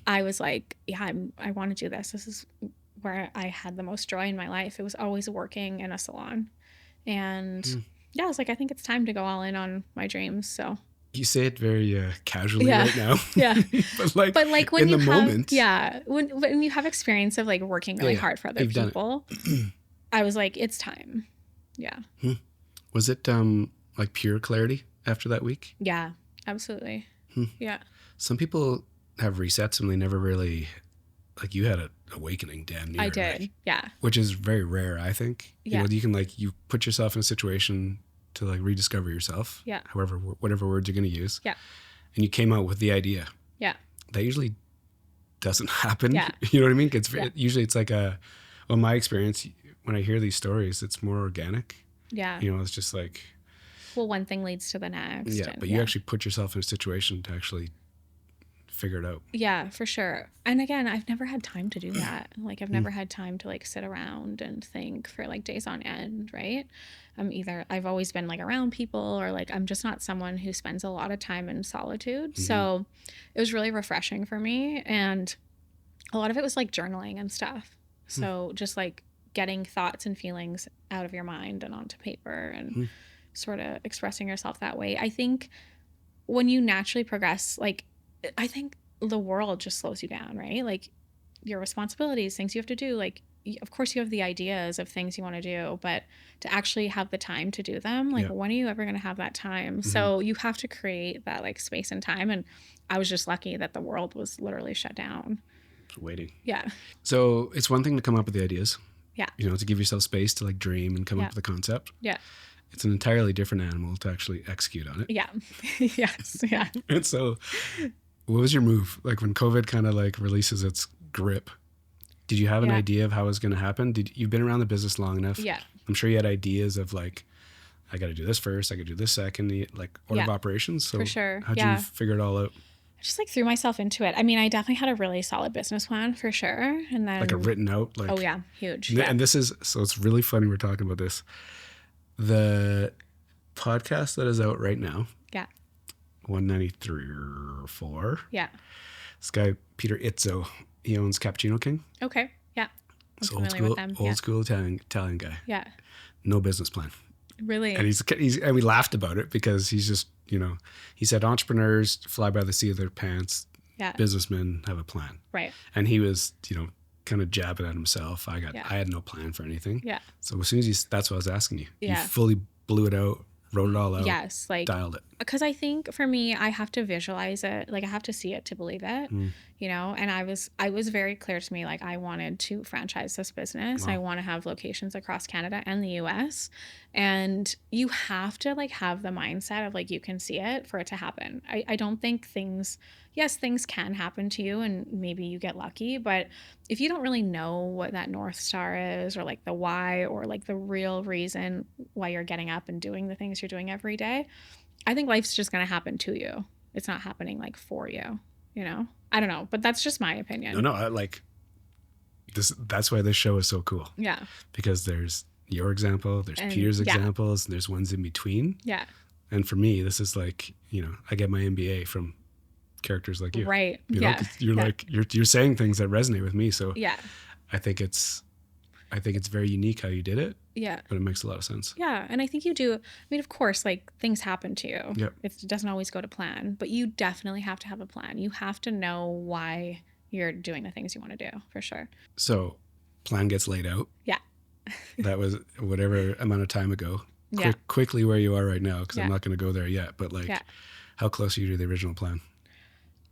Speaker 1: I was like, yeah, I want to do this. This is where I had the most joy in my life. It was always working in a salon. And yeah, I was like, I think it's time to go all in on my dreams. So
Speaker 2: You say it very casually
Speaker 1: yeah,
Speaker 2: right now.
Speaker 1: yeah.
Speaker 2: But
Speaker 1: like when
Speaker 2: in
Speaker 1: you
Speaker 2: the
Speaker 1: have,
Speaker 2: moment.
Speaker 1: yeah, when you have experience of like working really hard for other
Speaker 2: You've done
Speaker 1: people, I was like, it's time. Yeah.
Speaker 2: Was it like pure clarity after that week?
Speaker 1: Yeah, absolutely. Yeah.
Speaker 2: Some people have resets and they never really, like you had an awakening damn near.
Speaker 1: I did.
Speaker 2: Like,
Speaker 1: yeah.
Speaker 2: which is very rare, I think.
Speaker 1: Yeah.
Speaker 2: You know, you can like, you put yourself in a situation to like rediscover yourself.
Speaker 1: Yeah.
Speaker 2: However, whatever words you're going to use.
Speaker 1: Yeah.
Speaker 2: And you came out with the idea.
Speaker 1: Yeah.
Speaker 2: That usually doesn't happen.
Speaker 1: Yeah.
Speaker 2: You know what I mean? Usually it's like well, my experience, when I hear these stories, it's more organic.
Speaker 1: Yeah.
Speaker 2: You know, it's just like,
Speaker 1: well, one thing leads to the next.
Speaker 2: yeah, but you actually put yourself in a situation to actually figure it out.
Speaker 1: Yeah, for sure. And again, I've never had time to do that. Like I've never had time to like sit around and think for like days on end, right? I've always been like around people, or like I'm just not someone who spends a lot of time in solitude. So it was really refreshing for me. And a lot of it was like journaling and stuff. So just like getting thoughts and feelings out of your mind and onto paper and sort of expressing yourself that way. I think when you naturally progress, like I think the world just slows you down, right? Like your responsibilities, things you have to do, like of course you have the ideas of things you want to do, but to actually have the time to do them, like when are you ever going to have that time? So you have to create that like space and time. And I was just lucky that the world was literally shut down.
Speaker 2: Waiting.
Speaker 1: Yeah.
Speaker 2: So it's one thing to come up with the ideas.
Speaker 1: Yeah.
Speaker 2: You know, to give yourself space to like dream and come up with a concept.
Speaker 1: Yeah.
Speaker 2: It's an entirely different animal to actually execute on it.
Speaker 1: Yeah. Yes. Yeah.
Speaker 2: And so what was your move? Like when COVID kind of like releases its grip, did you have an idea of how it was going to happen? You've been around the business long enough?
Speaker 1: Yeah.
Speaker 2: I'm sure you had ideas of like, I got to do this first, I got to do this second, like order of operations. So
Speaker 1: for sure.
Speaker 2: How'd you figure it all out?
Speaker 1: I just like threw myself into it. I mean, I definitely had a really solid business plan for sure. And then
Speaker 2: like a written out, like,
Speaker 1: oh yeah, huge.
Speaker 2: And this is, so it's really funny we're talking about this. The podcast that is out right now.
Speaker 1: Yeah.
Speaker 2: 193 or 4.
Speaker 1: Yeah.
Speaker 2: This guy, Peter Izzo, he owns Cappuccino King.
Speaker 1: Okay. Yeah.
Speaker 2: It's old school Italian guy.
Speaker 1: Yeah.
Speaker 2: No business plan.
Speaker 1: Really?
Speaker 2: And and we laughed about it because he's just, you know, he said entrepreneurs fly by the seat of their pants.
Speaker 1: Yeah.
Speaker 2: Businessmen have a plan.
Speaker 1: Right.
Speaker 2: And he was, you know, kind of jabbing at himself. I
Speaker 1: Yeah.
Speaker 2: had no plan for anything.
Speaker 1: Yeah.
Speaker 2: So as soon as that's what I was asking you.
Speaker 1: Yeah.
Speaker 2: You fully blew it out, wrote it all out.
Speaker 1: Yes. Like
Speaker 2: dialed it.
Speaker 1: Because I think for me, I have to visualize it. Like I have to see it to believe it, you know? And I was very clear to me, like I wanted to franchise this business.
Speaker 2: Wow.
Speaker 1: I want to have locations across Canada and the US. And you have to like have the mindset of like, you can see it for it to happen. I don't think things can happen to you and maybe you get lucky, but if you don't really know what that North Star is or like the why or like the real reason why you're getting up and doing the things you're doing every day, I think life's just going to happen to you. It's not happening like for you, you know? I don't know, but that's just my opinion.
Speaker 2: No, I like this. That's why this show is so cool.
Speaker 1: Yeah.
Speaker 2: Because there's your example, there's Peter's examples, and there's ones in between.
Speaker 1: Yeah.
Speaker 2: And for me, this is like, you know, I get my MBA from characters like you.
Speaker 1: Right.
Speaker 2: You know, you're like, you're saying things that resonate with me. So
Speaker 1: yeah,
Speaker 2: I think it's very unique how you did it.
Speaker 1: Yeah.
Speaker 2: But it makes a lot of sense.
Speaker 1: Yeah. And I think you do. I mean, of course, like things happen to you.
Speaker 2: Yep.
Speaker 1: It doesn't always go to plan, but you definitely have to have a plan. You have to know why you're doing the things you want to do, for sure.
Speaker 2: So plan gets laid out.
Speaker 1: Yeah.
Speaker 2: That was whatever amount of time ago. Quickly where you are right now, because I'm not going to go there yet. But like, how close are you to the original plan?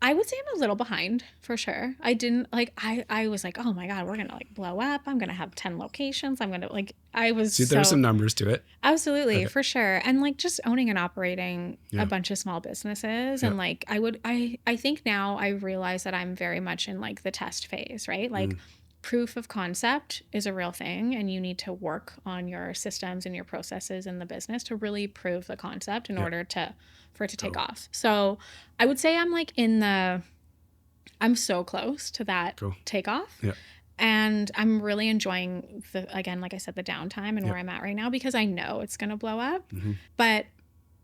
Speaker 1: I would say I'm a little behind, for sure. I didn't like, I was like, oh my God, we're going to like blow up. I'm going to have 10 locations. I'm going to like,
Speaker 2: there's some numbers to it.
Speaker 1: Absolutely. For sure. And like just owning and operating a bunch of small businesses. And like, I think now I realize that I'm very much in like the test phase, right? Like proof of concept is a real thing. And you need to work on your systems and your processes in the business to really prove the concept in order for it to take off. So I would say I'm like I'm so close to that takeoff.
Speaker 2: Yeah.
Speaker 1: And I'm really enjoying again, like I said, the downtime and where I'm at right now, because I know it's going to blow up. Mm-hmm. But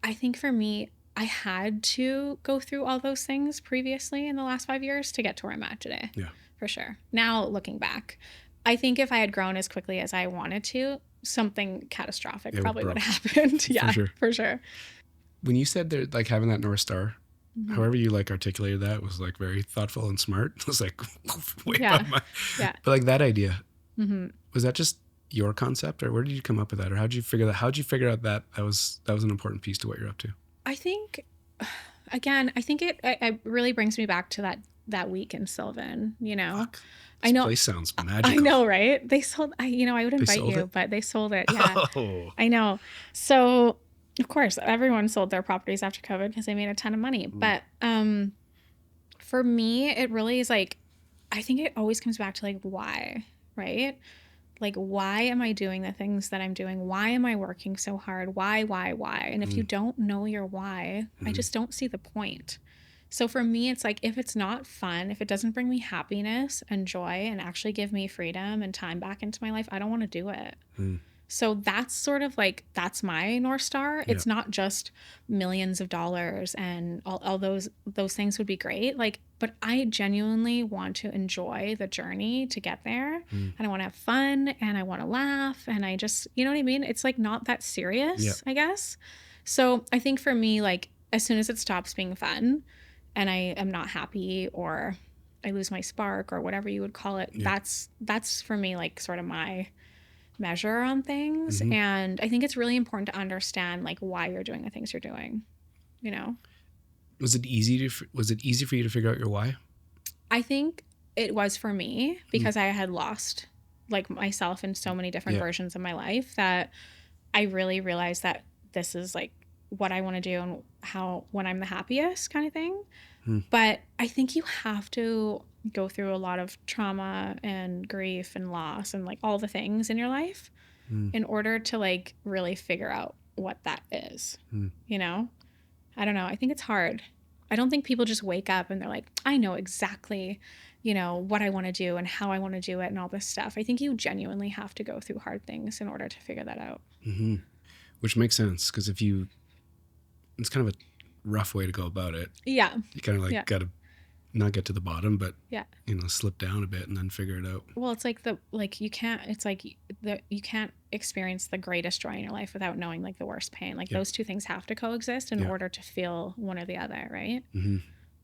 Speaker 1: I think for me, I had to go through all those things previously in the last 5 years to get to where I'm at today.
Speaker 2: Yeah.
Speaker 1: For sure. Now looking back, I think if I had grown as quickly as I wanted to, something catastrophic probably would
Speaker 2: broke.
Speaker 1: have happened. Yeah, for sure.
Speaker 2: When you said they're like having that North Star,
Speaker 1: Mm-hmm.
Speaker 2: however you like articulated that was like very thoughtful and smart. It was like way
Speaker 1: Yeah.
Speaker 2: above my,
Speaker 1: Yeah.
Speaker 2: But like that idea,
Speaker 1: Mm-hmm.
Speaker 2: was that just your concept, or where did you come up with that, or how'd you figure out that was an important piece to what you're up to?
Speaker 1: I think, again, it really brings me back to that week in Sylvan, you know.
Speaker 2: Fuck.
Speaker 1: I know.
Speaker 2: This place sounds magical.
Speaker 1: I know, right? They sold, I would invite you, but they sold it. Yeah.
Speaker 2: Oh.
Speaker 1: I know. So, of course, everyone sold their properties after COVID because they made a ton of money. But for me, it really is like, I think it always comes back to like, why, right? Like, why am I doing the things that I'm doing? Why am I working so hard? Why? And if you don't know your why, I just don't see the point. So for me, it's like, if it's not fun, if it doesn't bring me happiness and joy and actually give me freedom and time back into my life, I don't want to do it. So that's sort of like, that's my North Star. It's not just millions of dollars and all those things would be great. Like, but I genuinely want to enjoy the journey to get there. And I want to have fun and I want to laugh. And I just, you know what I mean? It's like not that serious, I guess. So I think for me, like, as soon as it stops being fun and I am not happy or I lose my spark or whatever you would call it, that's for me, like, sort of my measure on things. And I think it's really important to understand like why you're doing the things you're doing, you know.
Speaker 2: Was it easy for you to figure out your why?
Speaker 1: I think it was for me because I had lost like myself in so many different versions of my life that I really realized that this is like what I want to do and how, when I'm the happiest kind of thing. But I think you have to go through a lot of trauma and grief and loss and like all the things in your life in order to like really figure out what that is, you know? I don't know. I think it's hard. I don't think people just wake up and they're like, I know exactly, you know, what I want to do and how I want to do it and all this stuff. I think you genuinely have to go through hard things in order to figure that out.
Speaker 2: Which makes sense, because it's kind of a rough way to go about it.
Speaker 1: Yeah.
Speaker 2: You kind of like got to not get to the bottom, but you know, slip down a bit and then figure it out.
Speaker 1: Well, it's like you can't experience the greatest joy in your life without knowing like the worst pain. Like those two things have to coexist in order to feel one or the other, right?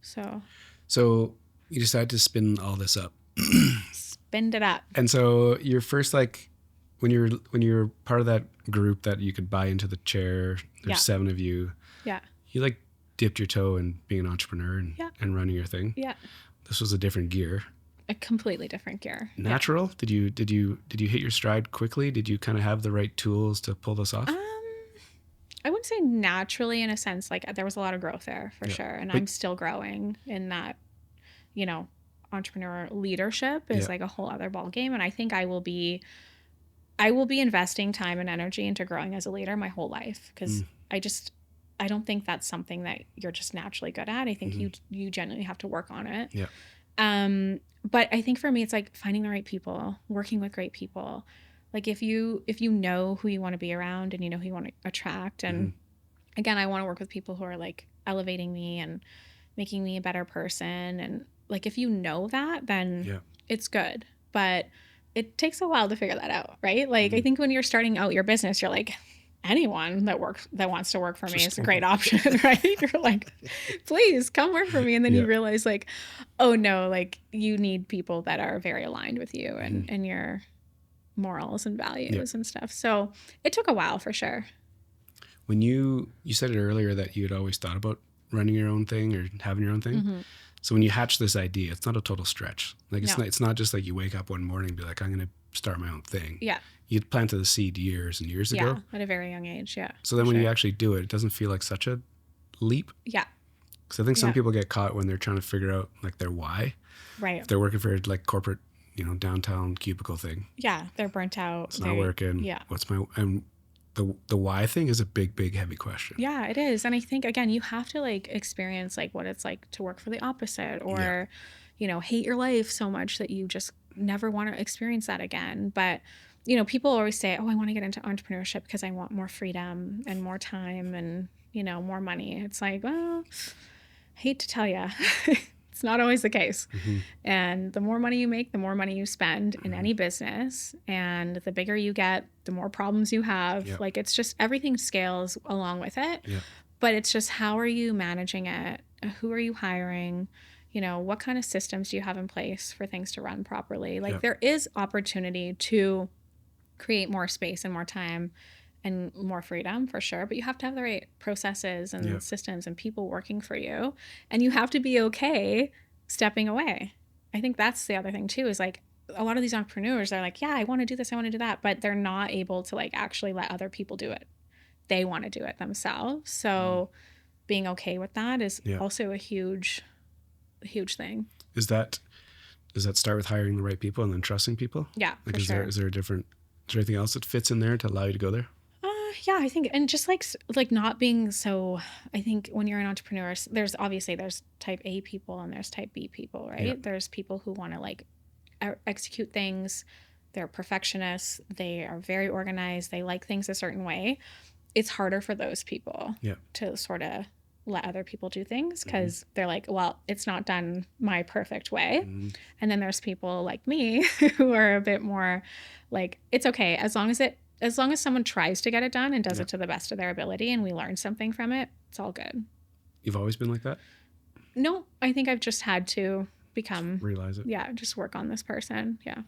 Speaker 1: So
Speaker 2: you decided to spin all this up.
Speaker 1: Spinned it up.
Speaker 2: And so your first, like, when you're part of that group that you could buy into the chair, there's 7 of you.
Speaker 1: Yeah.
Speaker 2: You like dipped your toe in being an entrepreneur and running your thing. Yeah. This was a different gear.
Speaker 1: A completely different gear.
Speaker 2: Natural? Yeah. Did you hit your stride quickly? Did you kind of have the right tools to pull this off?
Speaker 1: I wouldn't say naturally, in a sense. Like, there was a lot of growth there for sure, and I'm still growing in that. You know, entrepreneur leadership is like a whole other ball game, and I think I will be investing time and energy into growing as a leader my whole life, because I don't think that's something that you're just naturally good at. I think you genuinely have to work on it. Yeah. But I think for me, it's like finding the right people, working with great people. Like if you know who you want to be around and you know who you want to attract. And again, I want to work with people who are like elevating me and making me a better person. And like, if you know that, then it's good. But it takes a while to figure that out, right? Like, I think when you're starting out your business, you're like, anyone that wants to work for me is a great option, right? You're like, please come work for me. And then you realize like, oh no, like you need people that are very aligned with you and your morals and values and stuff. So it took a while for sure.
Speaker 2: When you said it earlier that you had always thought about running your own thing or having your own thing. So when you hatch this idea, it's not a total stretch. Like it's not just like you wake up one morning and be like, I'm going to start my own thing. Yeah. You planted the seed years and years ago.
Speaker 1: Yeah, at a very young age, yeah.
Speaker 2: So then when you actually do it, it doesn't feel like such a leap. Yeah. Because I think some people get caught when they're trying to figure out like their why. Right. If they're working for like corporate, you know, downtown cubicle thing.
Speaker 1: Yeah, they're burnt out.
Speaker 2: It's not working. Yeah. And the why thing is a big, heavy question.
Speaker 1: Yeah, it is. And I think, again, you have to like experience like what it's like to work for the opposite or, you know, hate your life so much that you just never want to experience that again. But you know, people always say, oh, I want to get into entrepreneurship because I want more freedom and more time and, you know, more money. It's like, well, I hate to tell you, It's not always the case. And the more money you make, the more money you spend in any business. And the bigger you get, the more problems you have. Like, it's just everything scales along with it. But it's just, how are you managing it? Who are you hiring? You know, what kind of systems do you have in place for things to run properly? Like, there is opportunity to create more space and more time and more freedom, for sure, but you have to have the right processes and systems and people working for you, and you have to be okay stepping away. I think that's the other thing too, is like, a lot of these entrepreneurs are like, yeah, I want to do this, I want to do that, but they're not able to like actually let other people do it. They want to do it themselves. So being okay with that is also a huge thing.
Speaker 2: Does that start with hiring the right people and then trusting people?
Speaker 1: Yeah,
Speaker 2: like,
Speaker 1: for sure.
Speaker 2: Is there anything else that fits in there to allow you to go there?
Speaker 1: Yeah, I think, and just like not being so, I think when you're an entrepreneur, there's type A people and there's type B people, right? There's people who want to like execute things. They're perfectionists. They are very organized. They like things a certain way. It's harder for those people to sort of let other people do things, because they're like, well, it's not done my perfect way. And then there's people like me who are a bit more like, it's okay, as long as someone tries to get it done and does it to the best of their ability and we learn something from it, it's all good.
Speaker 2: You've always been like that?
Speaker 1: No, I think I've just had to
Speaker 2: realize it.
Speaker 1: Yeah, just work on this person. Yeah.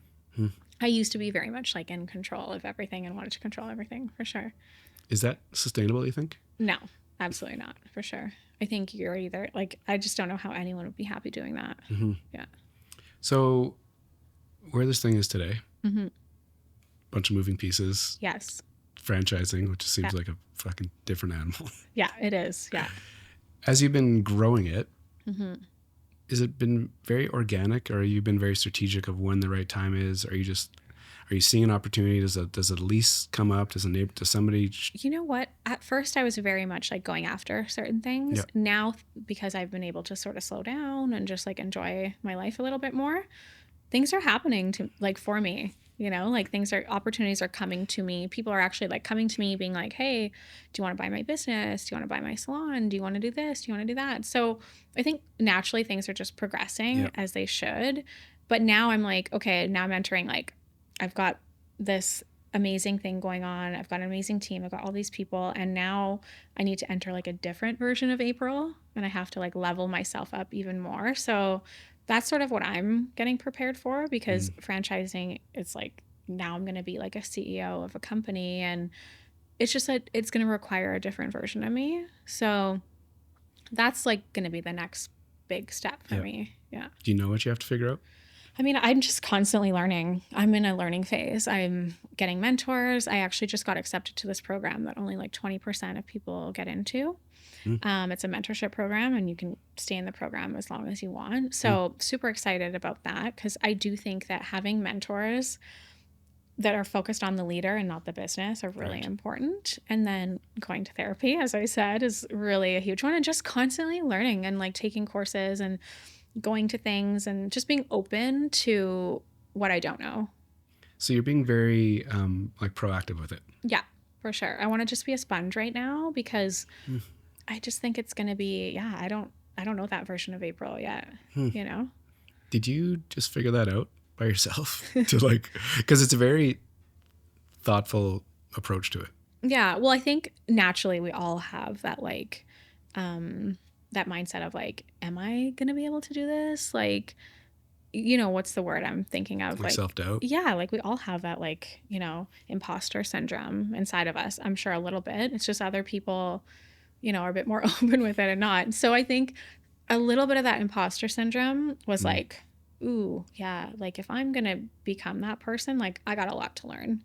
Speaker 1: I used to be very much like in control of everything and wanted to control everything, for sure.
Speaker 2: Is that sustainable, you think?
Speaker 1: No, absolutely not, for sure. I think you're either like, I just don't know how anyone would be happy doing that. Yeah.
Speaker 2: So where this thing is today, bunch of moving pieces.
Speaker 1: Yes.
Speaker 2: Franchising, which seems like a fucking different animal. Yeah,
Speaker 1: it is. Yeah.
Speaker 2: As you've been growing it, has it been very organic, or have you been very strategic of when the right time is? Are you seeing an opportunity? Does a lease come up? Does somebody?
Speaker 1: You know what? At first, I was very much like going after certain things.
Speaker 2: Yeah.
Speaker 1: Now, because I've been able to sort of slow down and just like enjoy my life a little bit more, things are happening to like for me. You know, like opportunities are coming to me. People are actually like coming to me being like, hey, do you want to buy my business? Do you want to buy my salon? Do you want to do this? Do you want to do that? So I think naturally things are just progressing as they should. But now I'm like, okay, now I'm entering, like, I've got this amazing thing going on. I've got an amazing team. I've got all these people. And now I need to enter like a different version of April, and I have to like level myself up even more. So that's sort of what I'm getting prepared for, because franchising, it's like, now I'm going to be like a CEO of a company, and it's just that it's going to require a different version of me. So that's like going to be the next big step for me. Yeah.
Speaker 2: Do you know what you have to figure out?
Speaker 1: I mean, I'm just constantly learning. I'm in a learning phase. I'm getting mentors. I actually just got accepted to this program that only like 20% of people get into. It's a mentorship program, and you can stay in the program as long as you want. So super excited about that, because I do think that having mentors that are focused on the leader and not the business are really important. And then going to therapy, as I said, is really a huge one. And just constantly learning and like taking courses and going to things and just being open to what I don't know.
Speaker 2: So you're being very like proactive with it.
Speaker 1: Yeah, for sure. I want to just be a sponge right now, because I just think it's going to be, I don't know that version of April yet, you know?
Speaker 2: Did you just figure that out by yourself? To like, because it's a very thoughtful approach to it.
Speaker 1: Yeah. Well, I think naturally we all have that like, that mindset of like, am I going to be able to do this? Like, you know, what's the word I'm thinking of?
Speaker 2: Like self-doubt?
Speaker 1: Yeah. Like we all have that like, you know, imposter syndrome inside of us. I'm sure a little bit. It's just other people, you know, are a bit more open with it and not. So I think a little bit of that imposter syndrome was like, ooh, yeah, like if I'm going to become that person, like I got a lot to learn.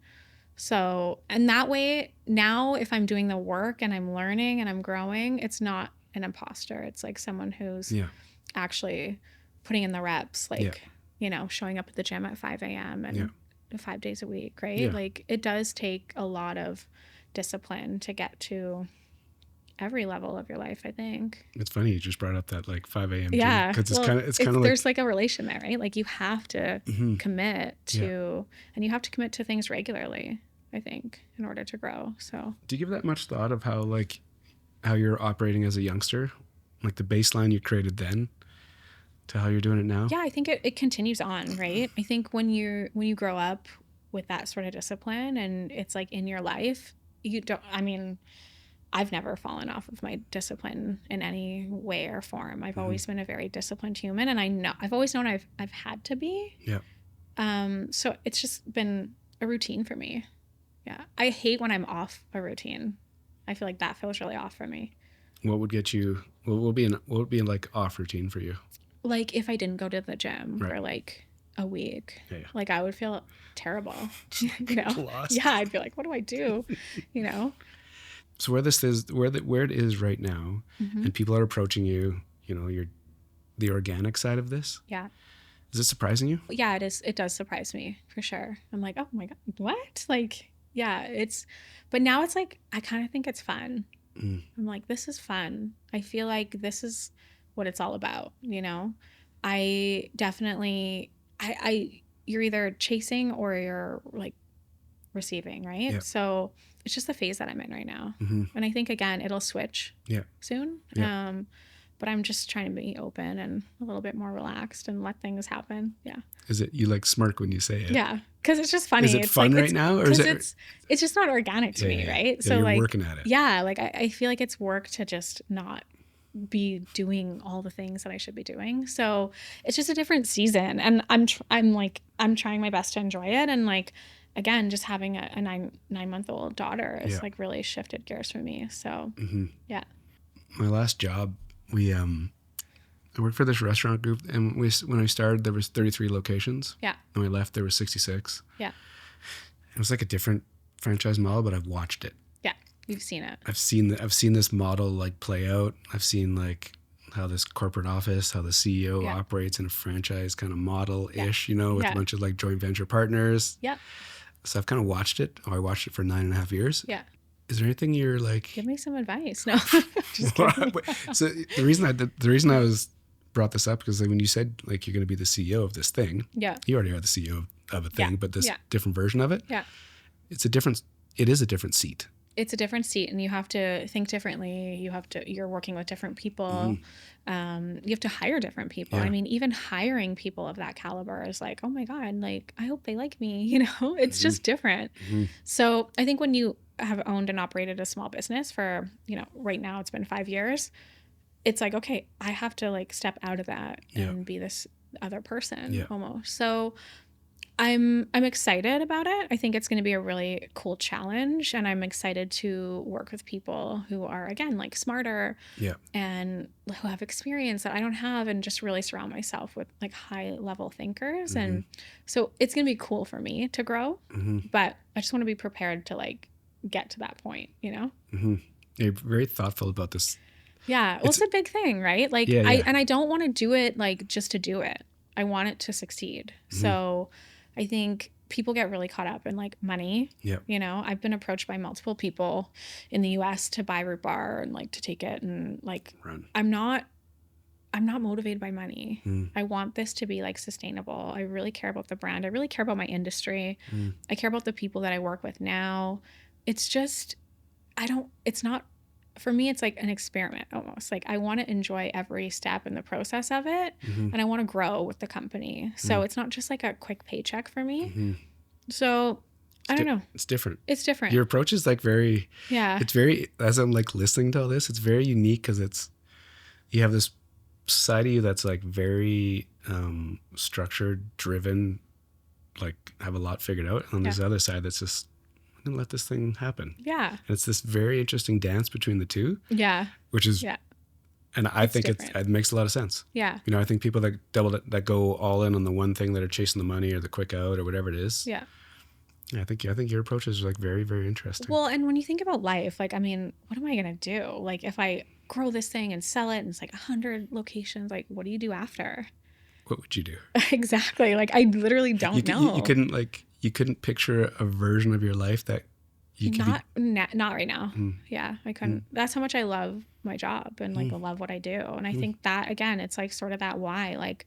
Speaker 1: So, and that way now if I'm doing the work and I'm learning and I'm growing, it's not an imposter. It's like someone who's actually putting in the reps, like, you know, showing up at the gym at 5 a.m. and 5 days a week, right?
Speaker 2: Yeah.
Speaker 1: Like it does take a lot of discipline to get to every level of your life, I think.
Speaker 2: It's funny you just brought up that like 5 a.m.
Speaker 1: Yeah,
Speaker 2: because it's kind of like
Speaker 1: there's like a relation there, right? Like you have to commit to, and you have to commit to things regularly, I think, in order to grow. So
Speaker 2: do you give that much thought of how you're operating as a youngster, like the baseline you created then, to how you're doing it now?
Speaker 1: Yeah, I think it continues on, right? I think when you grow up with that sort of discipline and it's like in your life, you don't, I mean, I've never fallen off of my discipline in any way or form. I've always been a very disciplined human, and I've always known I've had to be.
Speaker 2: Yeah.
Speaker 1: So it's just been a routine for me. Yeah. I hate when I'm off a routine. I feel like that feels really off for me.
Speaker 2: What would get you? What would be like off routine for you?
Speaker 1: Like if I didn't go to the gym
Speaker 2: Right.
Speaker 1: for like a week,
Speaker 2: Yeah.
Speaker 1: like I would feel terrible. You know?
Speaker 2: Lost.
Speaker 1: Yeah, I'd be like, what do I do? You know?
Speaker 2: So where it is right now, and people are approaching you, you're the organic side of this.
Speaker 1: Yeah.
Speaker 2: Is it surprising you?
Speaker 1: Yeah, it is. It does surprise me for sure. I'm like, oh my God, what? Like, yeah, but now it's like, I kind of think it's fun. I'm like, this is fun. I feel like this is what it's all about. I definitely, you're either chasing or you're like receiving, right?
Speaker 2: Yeah.
Speaker 1: So it's just the phase that I'm in right now. And I think, again, it'll switch soon.
Speaker 2: Yeah.
Speaker 1: But I'm just trying to be open and a little bit more relaxed and let things happen. Yeah.
Speaker 2: Is it, you like smirk when you say it?
Speaker 1: Yeah. Because it's just funny.
Speaker 2: Is it
Speaker 1: it's
Speaker 2: fun
Speaker 1: like,
Speaker 2: right now? Or is it?
Speaker 1: It's just not organic to me, right?
Speaker 2: Yeah,
Speaker 1: So
Speaker 2: you're
Speaker 1: like
Speaker 2: working at it.
Speaker 1: Yeah. Like I feel like it's work to just not be doing all the things that I should be doing. So it's just a different season. And I'm trying my best to enjoy it. And like, again, just having a 9-month-old daughter has like really shifted gears for me. So yeah.
Speaker 2: My last job, I worked for this restaurant group, and when I started, there was 33 locations.
Speaker 1: Yeah.
Speaker 2: And when I left, there was 66.
Speaker 1: Yeah.
Speaker 2: It was like a different franchise model, but I've watched it.
Speaker 1: Yeah. You've seen it.
Speaker 2: I've seen this model like play out. I've seen like how this corporate office, how the CEO operates in a franchise kind of model-ish, with a bunch of like joint venture partners.
Speaker 1: Yeah.
Speaker 2: So I've kind of watched it. I watched it for 9.5 years.
Speaker 1: Yeah.
Speaker 2: Is there anything you're like?
Speaker 1: Give me some advice. No. Just kidding.
Speaker 2: So the reason I was brought this up because like when you said like you're going to be the CEO of this thing, you already are the CEO of a thing, but this different version of it, it is a different seat.
Speaker 1: It's a different seat, and you have to think differently. You're working with different people. You have to hire different people. I mean, even hiring people of that caliber is like, oh my God, like I hope they like me. It's just different. So I think when you have owned and operated a small business for, right now it's been 5 years, it's like, okay, I have to like step out of that and be this other person almost. So I'm excited about it. I think it's going to be a really cool challenge, and I'm excited to work with people who are, again, like smarter and who have experience that I don't have, and just really surround myself with like high level thinkers. And so it's going to be cool for me to grow, but I just want to be prepared to like get to that point,
Speaker 2: You're very thoughtful about this.
Speaker 1: Yeah. Well, it's a big thing, right? Like and I don't want to do it like just to do it. I want it to succeed. So I think people get really caught up in like money.
Speaker 2: Yeah.
Speaker 1: I've been approached by multiple people in the US to buy Rootbar and like to take it, and like
Speaker 2: Run.
Speaker 1: I'm not motivated by money. I want this to be like sustainable. I really care about the brand. I really care about my industry. I care about the people that I work with now. It's just for me, it's like an experiment almost. Like I want to enjoy every step in the process of it, and I want to grow with the company. So it's not just like a quick paycheck for me. So I don't know.
Speaker 2: It's different.
Speaker 1: It's different.
Speaker 2: Your approach is like very, it's very, as I'm like listening to all this, it's very unique because you have this side of you that's like very structured, driven, like have a lot figured out. And on this other side that's just, and let this thing happen. Yeah. And it's this very interesting dance between the two. Yeah. Which is, and I think it makes a lot of sense. Yeah. I think people that go all in on the one thing, that are chasing the money or the quick out or whatever it is. Yeah. Yeah, I think your approach is like very, very interesting.
Speaker 1: Well, and when you think about life, like, I mean, what am I going to do? Like if I grow this thing and sell it and it's like 100 locations, like what do you do after?
Speaker 2: What would you do?
Speaker 1: Exactly. Like I literally don't know.
Speaker 2: You couldn't picture a version of your life that you could
Speaker 1: not right now. Yeah, I couldn't. That's how much I love my job and like love what I do. And I think that again, it's like sort of that why. Like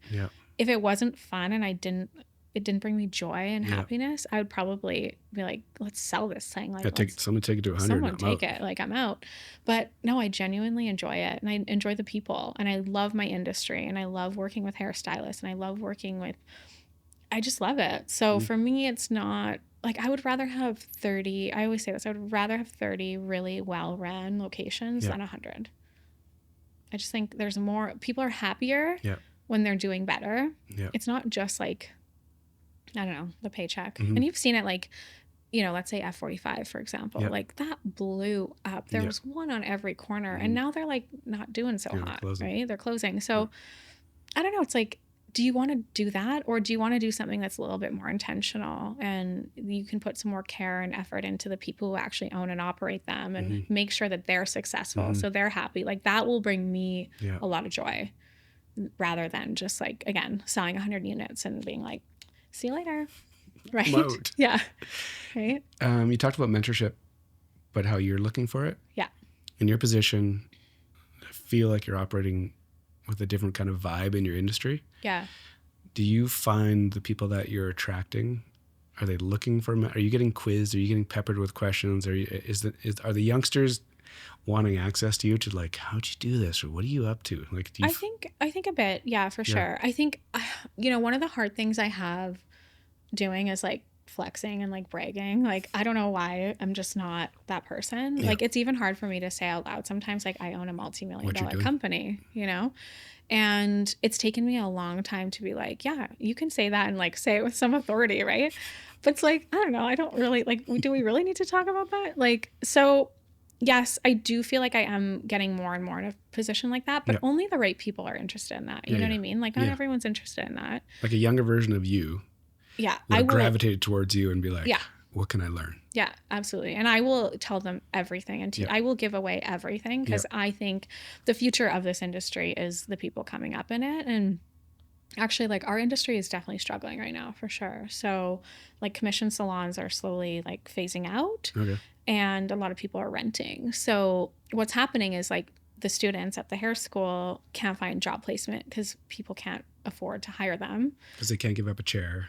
Speaker 1: if it wasn't fun and it it didn't bring me joy and happiness, I would probably be like, let's sell this thing. Like,
Speaker 2: someone take it to 100.
Speaker 1: Someone take it. Like, I'm out. But no, I genuinely enjoy it, and I enjoy the people, and I love my industry, and I love working with hairstylists, and I love working with, I just love it. So for me, it's not like, I would rather have 30. I always say this. I would rather have 30 really well-run locations than 100. I just think there's more, people are happier when they're doing better. It's not just like, I don't know, the paycheck. And you've seen it, like, you know, let's say F45, for example, like that blew up. There was one on every corner, and now they're like not doing so hot, right? They're closing. So I don't know. It's like, do you want to do that, or do you want to do something that's a little bit more intentional, and you can put some more care and effort into the people who actually own and operate them, and make sure that they're successful, so they're happy. Like, that will bring me a lot of joy, rather than just like, again, selling 100 units and being like, see you later. Right.
Speaker 2: Mode.
Speaker 1: Yeah. Right.
Speaker 2: You talked about mentorship, but how you're looking for it.
Speaker 1: Yeah.
Speaker 2: In your position, I feel like you're operating with a different kind of vibe in your industry.
Speaker 1: Yeah.
Speaker 2: Do you find the people that you're attracting, are they looking for, are you getting quizzed? Are you getting peppered with questions? Are the youngsters wanting access to you to like, how'd you do this? Or what are you up to? Like, do you
Speaker 1: I think a bit. Yeah, for sure. I think, you know, one of the hard things I have doing is like flexing and like bragging. Like, I don't know why, I'm just not that person. Like, it's even hard for me to say out loud sometimes, like, I own a multi-million-dollar company, you know, and it's taken me a long time to be like, yeah, you can say that and like say it with some authority, right? But it's like, I don't know, I don't really like, do we really need to talk about that? Like, so yes, I do feel like I am getting more and more in a position like that, but only the right people are interested in that. You know what I mean? Like, not everyone's interested in that.
Speaker 2: Like a younger version of you.
Speaker 1: Yeah.
Speaker 2: I gravitated towards you and be like, what can I learn?
Speaker 1: Yeah, absolutely. And I will tell them everything, and I will give away everything, because I think the future of this industry is the people coming up in it. And actually, like, our industry is definitely struggling right now, for sure. So like, commission salons are slowly like phasing out, and a lot of people are renting. So what's happening is, like, the students at the hair school can't find job placement because people can't afford to hire them.
Speaker 2: Because they can't give up a chair.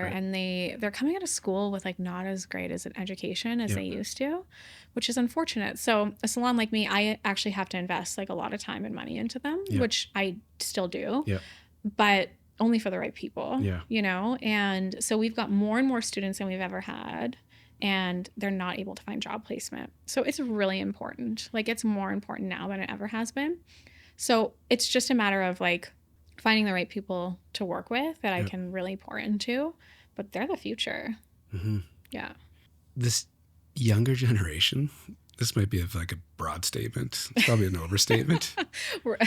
Speaker 1: Right. And they're coming out of school with like not as great as an education as they used to, which is unfortunate. So a salon like me, I actually have to invest like a lot of time and money into them, which I still do, but only for the right people, you know? And so we've got more and more students than we've ever had, and they're not able to find job placement. So it's really important. Like, it's more important now than it ever has been. So it's just a matter of like finding the right people to work with that I can really pour into, but they're the future. Yeah. This
Speaker 2: younger generation, this might be like a broad statement. It's probably an overstatement.
Speaker 1: We're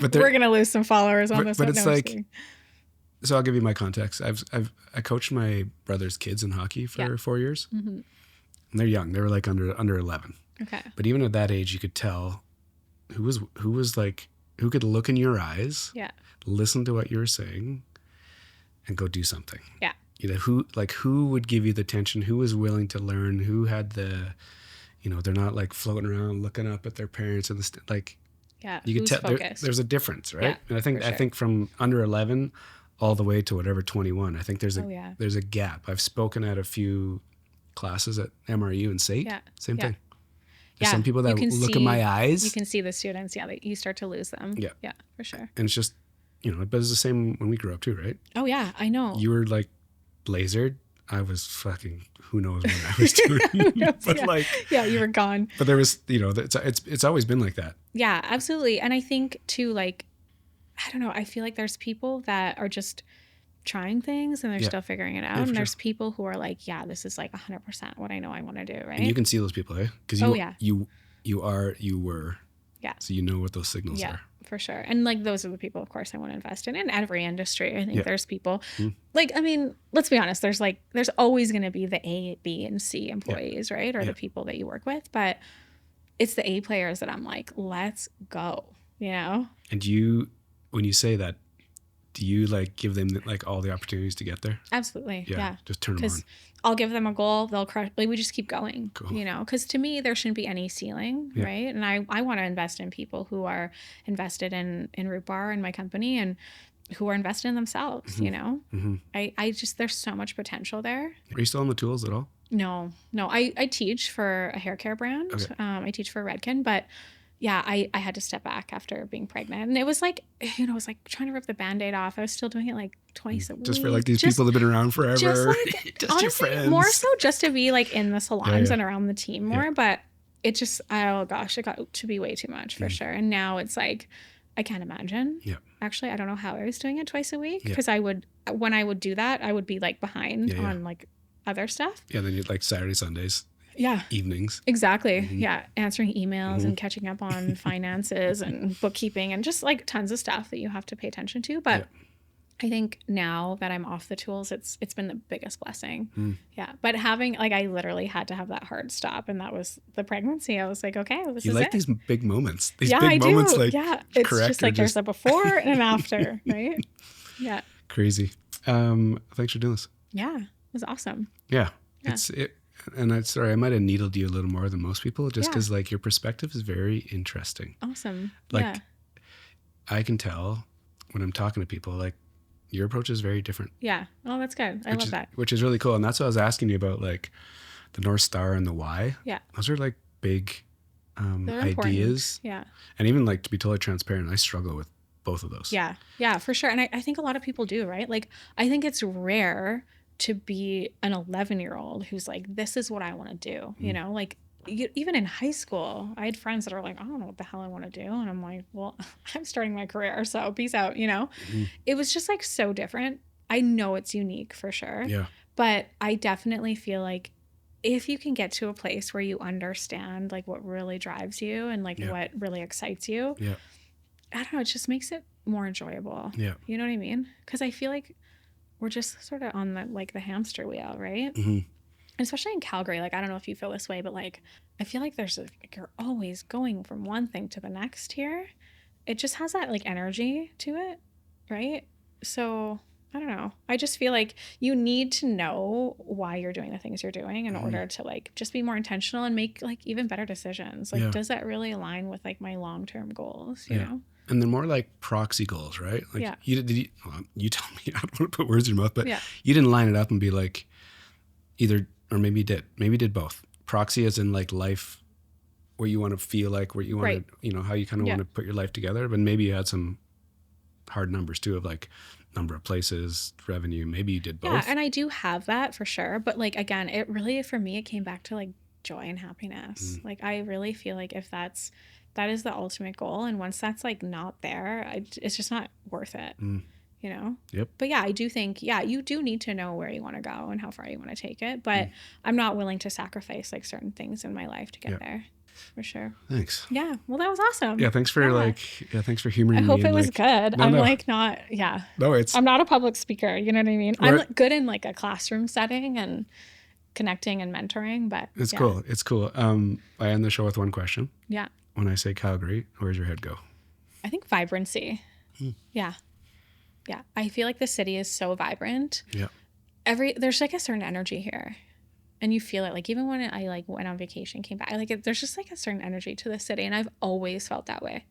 Speaker 1: going to lose some followers on this.
Speaker 2: But it's like, so I'll give you my context. I coached my brother's kids in hockey for 4 years. And they're young. They were like under 11.
Speaker 1: Okay.
Speaker 2: But even at that age, you could tell who was like, who could look in your eyes, listen to what you were saying, and go do something.
Speaker 1: Yeah.
Speaker 2: You know, who would give you the attention, who was willing to learn, who had the, you know, they're not like floating around looking up at their parents and you could tell there's a difference, right? And I think from under 11 all the way to whatever 21, I think there's a gap. I've spoken at a few classes at MRU and SAIT. Same thing. There's some people that look in my eyes.
Speaker 1: You can see the students, you start to lose them. Yeah, for sure.
Speaker 2: And it's just, you know, but it's the same when we grew up too, right?
Speaker 1: Oh yeah, I know.
Speaker 2: You were like lasered. I was fucking, who knows what I was doing. But
Speaker 1: you were gone.
Speaker 2: But there was, you know, it's always been like that.
Speaker 1: Yeah, absolutely. And I think too, like, I don't know, I feel like there's people that are just trying things and they're still figuring it out. And there's people who are like, yeah, this is like 100% what I know I want to do, right?
Speaker 2: And you can see those people, eh? Because you were. Yeah. So you know what those signals are.
Speaker 1: Yeah, for sure. And like, those are the people, of course, I want to invest in every industry. I think there's people like, I mean, let's be honest, there's always going to be the A, B, and C employees, right? Or the people that you work with. But it's the A players that I'm like, let's go, you know?
Speaker 2: And when you say that, do you like give them like all the opportunities to get there?
Speaker 1: Absolutely. Yeah.
Speaker 2: Just turn them on.
Speaker 1: I'll give them a goal. They'll crush. Like, we just keep going, you know, because to me, there shouldn't be any ceiling. Right. And I want to invest in people who are invested in Rootbar and my company. And who are invested in themselves, you know? I just, there's so much potential there.
Speaker 2: Are you still on the tools at all?
Speaker 1: No. I teach for a hair care brand.
Speaker 2: Okay.
Speaker 1: I teach for Redken, but yeah, I had to step back after being pregnant. And it was like, you know, it was like trying to rip the Band-Aid off. I was still doing it like twice a week.
Speaker 2: Just for like these people that have been around forever.
Speaker 1: Just like,
Speaker 2: just
Speaker 1: honestly,
Speaker 2: your friends.
Speaker 1: more so just to be like in the salons
Speaker 2: Yeah.
Speaker 1: and around the team more. But it just, oh gosh, it got to be way too much for sure. And now it's like, I can't imagine.
Speaker 2: Yeah.
Speaker 1: Actually, I don't know how I was doing it twice a week,
Speaker 2: Yeah.
Speaker 1: because when I would do that, I would be like behind on like other stuff.
Speaker 2: Yeah, then you'd like Saturday, Sundays.
Speaker 1: Yeah.
Speaker 2: Evenings.
Speaker 1: Exactly. Yeah. Answering emails and catching up on finances and bookkeeping and just like tons of stuff that you have to pay attention to. But I think now that I'm off the tools, it's been the biggest blessing. Yeah. But having, like, I literally had to have that hard stop, and that was the pregnancy. I was like, okay, this
Speaker 2: You
Speaker 1: is
Speaker 2: like
Speaker 1: it.
Speaker 2: these big moments. These
Speaker 1: Yeah,
Speaker 2: big
Speaker 1: I
Speaker 2: moments,
Speaker 1: do.
Speaker 2: like,
Speaker 1: yeah. It's just like there's a before and an after, right? Yeah.
Speaker 2: crazy. Thanks for doing this.
Speaker 1: Yeah. It was awesome.
Speaker 2: Yeah.
Speaker 1: Yeah.
Speaker 2: And I'm sorry, I might have needled you a little more than most people, just
Speaker 1: Yeah.
Speaker 2: because like your perspective is very interesting.
Speaker 1: Awesome.
Speaker 2: Like,
Speaker 1: yeah.
Speaker 2: I can tell when I'm talking to people, like, your approach is very different.
Speaker 1: Yeah. Oh, that's good. I love that.
Speaker 2: Which is really cool. And that's what I was asking you about, like the North Star and the why.
Speaker 1: Yeah.
Speaker 2: Those are like big
Speaker 1: They're
Speaker 2: ideas.
Speaker 1: important. Yeah.
Speaker 2: And even like, to be totally transparent, I struggle with both of those.
Speaker 1: Yeah. Yeah, for sure. And I think a lot of people do, right? Like, I think it's rare to be an 11-year-old who's like, this is what I want to do. You know, like, even in high school, I had friends that are like, I don't know what the hell I want to do. And I'm like, well, I'm starting my career, so peace out, you know? It was just like so different. I know it's unique for sure.
Speaker 2: Yeah.
Speaker 1: But I definitely feel like if you can get to a place where you understand like what really drives you and like what really excites you, I don't know, it just makes it more enjoyable.
Speaker 2: Yeah.
Speaker 1: You know what I mean? Because I feel like we're just sort of on the hamster wheel, right? And especially in Calgary, like, I don't know if you feel this way, but like, I feel like you're always going from one thing to the next here. It just has that like energy to it, right? So I don't know. I just feel like you need to know why you're doing the things you're doing in order to like just be more intentional and make like even better decisions. Like, does that really align with like my long-term goals, you know?
Speaker 2: And they're more like proxy goals, right? Like you tell me, I don't want to put words in your mouth, but you didn't line it up and be like either, or maybe you did both. Proxy as in like life, where you want to feel like, where you want to, you know, how you kind of want to put your life together. But maybe you had some hard numbers too of like number of places, revenue. Maybe you did both.
Speaker 1: Yeah, and I do have that for sure. But like, again, it really, for me, it came back to like joy and happiness. Like, I really feel like if that is the ultimate goal, and once that's like not there, it's just not worth it. You know?
Speaker 2: Yep.
Speaker 1: But yeah, I do think, you do need to know where you want to go and how far you want to take it. But I'm not willing to sacrifice like certain things in my life to get there. For sure.
Speaker 2: Thanks.
Speaker 1: Yeah. Well, that was awesome.
Speaker 2: Yeah. Thanks for thanks for humoring me.
Speaker 1: I hope it was
Speaker 2: like,
Speaker 1: good.
Speaker 2: No,
Speaker 1: I'm
Speaker 2: no.
Speaker 1: like not,
Speaker 2: No,
Speaker 1: I'm not a public speaker. You know what I mean? I'm like, good in like a classroom setting and connecting and mentoring, but
Speaker 2: it's cool. It's cool. I end the show with one question.
Speaker 1: Yeah.
Speaker 2: When I say Calgary, where's your head go?
Speaker 1: I think vibrancy. Yeah. Yeah. I feel like the city is so vibrant.
Speaker 2: Yeah.
Speaker 1: There's like a certain energy here. And you feel it, like, even when I like went on vacation, came back, like, there's just like a certain energy to the city, and I've always felt that way.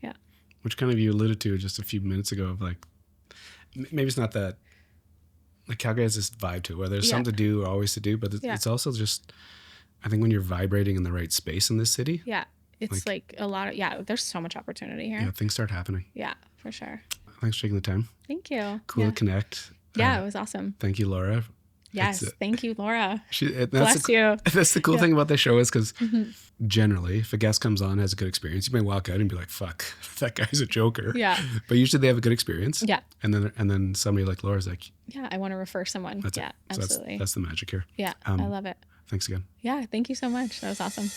Speaker 1: Yeah.
Speaker 2: Which kind of you alluded to just a few minutes ago of like, maybe it's not that, like, Calgary has this vibe to it, where there's something to do, always to do, but it's also just, I think when you're vibrating in the right space in this city.
Speaker 1: Yeah. It's like a lot of, there's so much opportunity here.
Speaker 2: Yeah, things start happening.
Speaker 1: Yeah, for sure.
Speaker 2: Thanks for taking the time.
Speaker 1: Thank you.
Speaker 2: Cool to connect.
Speaker 1: Yeah, it was awesome.
Speaker 2: Thank you, Laura.
Speaker 1: Yes, thank you, Laura.
Speaker 2: Bless
Speaker 1: you.
Speaker 2: That's the cool thing about the show is because generally, if a guest comes on, has a good experience, you may walk out and be like, fuck, that guy's a joker.
Speaker 1: Yeah.
Speaker 2: But usually they have a good experience.
Speaker 1: Yeah.
Speaker 2: And then somebody like Laura's like,
Speaker 1: yeah, I want to refer someone.
Speaker 2: That's
Speaker 1: yeah,
Speaker 2: it. So
Speaker 1: absolutely.
Speaker 2: that's the magic here.
Speaker 1: Yeah, I love it.
Speaker 2: Thanks again.
Speaker 1: Yeah, thank you so much. That was awesome.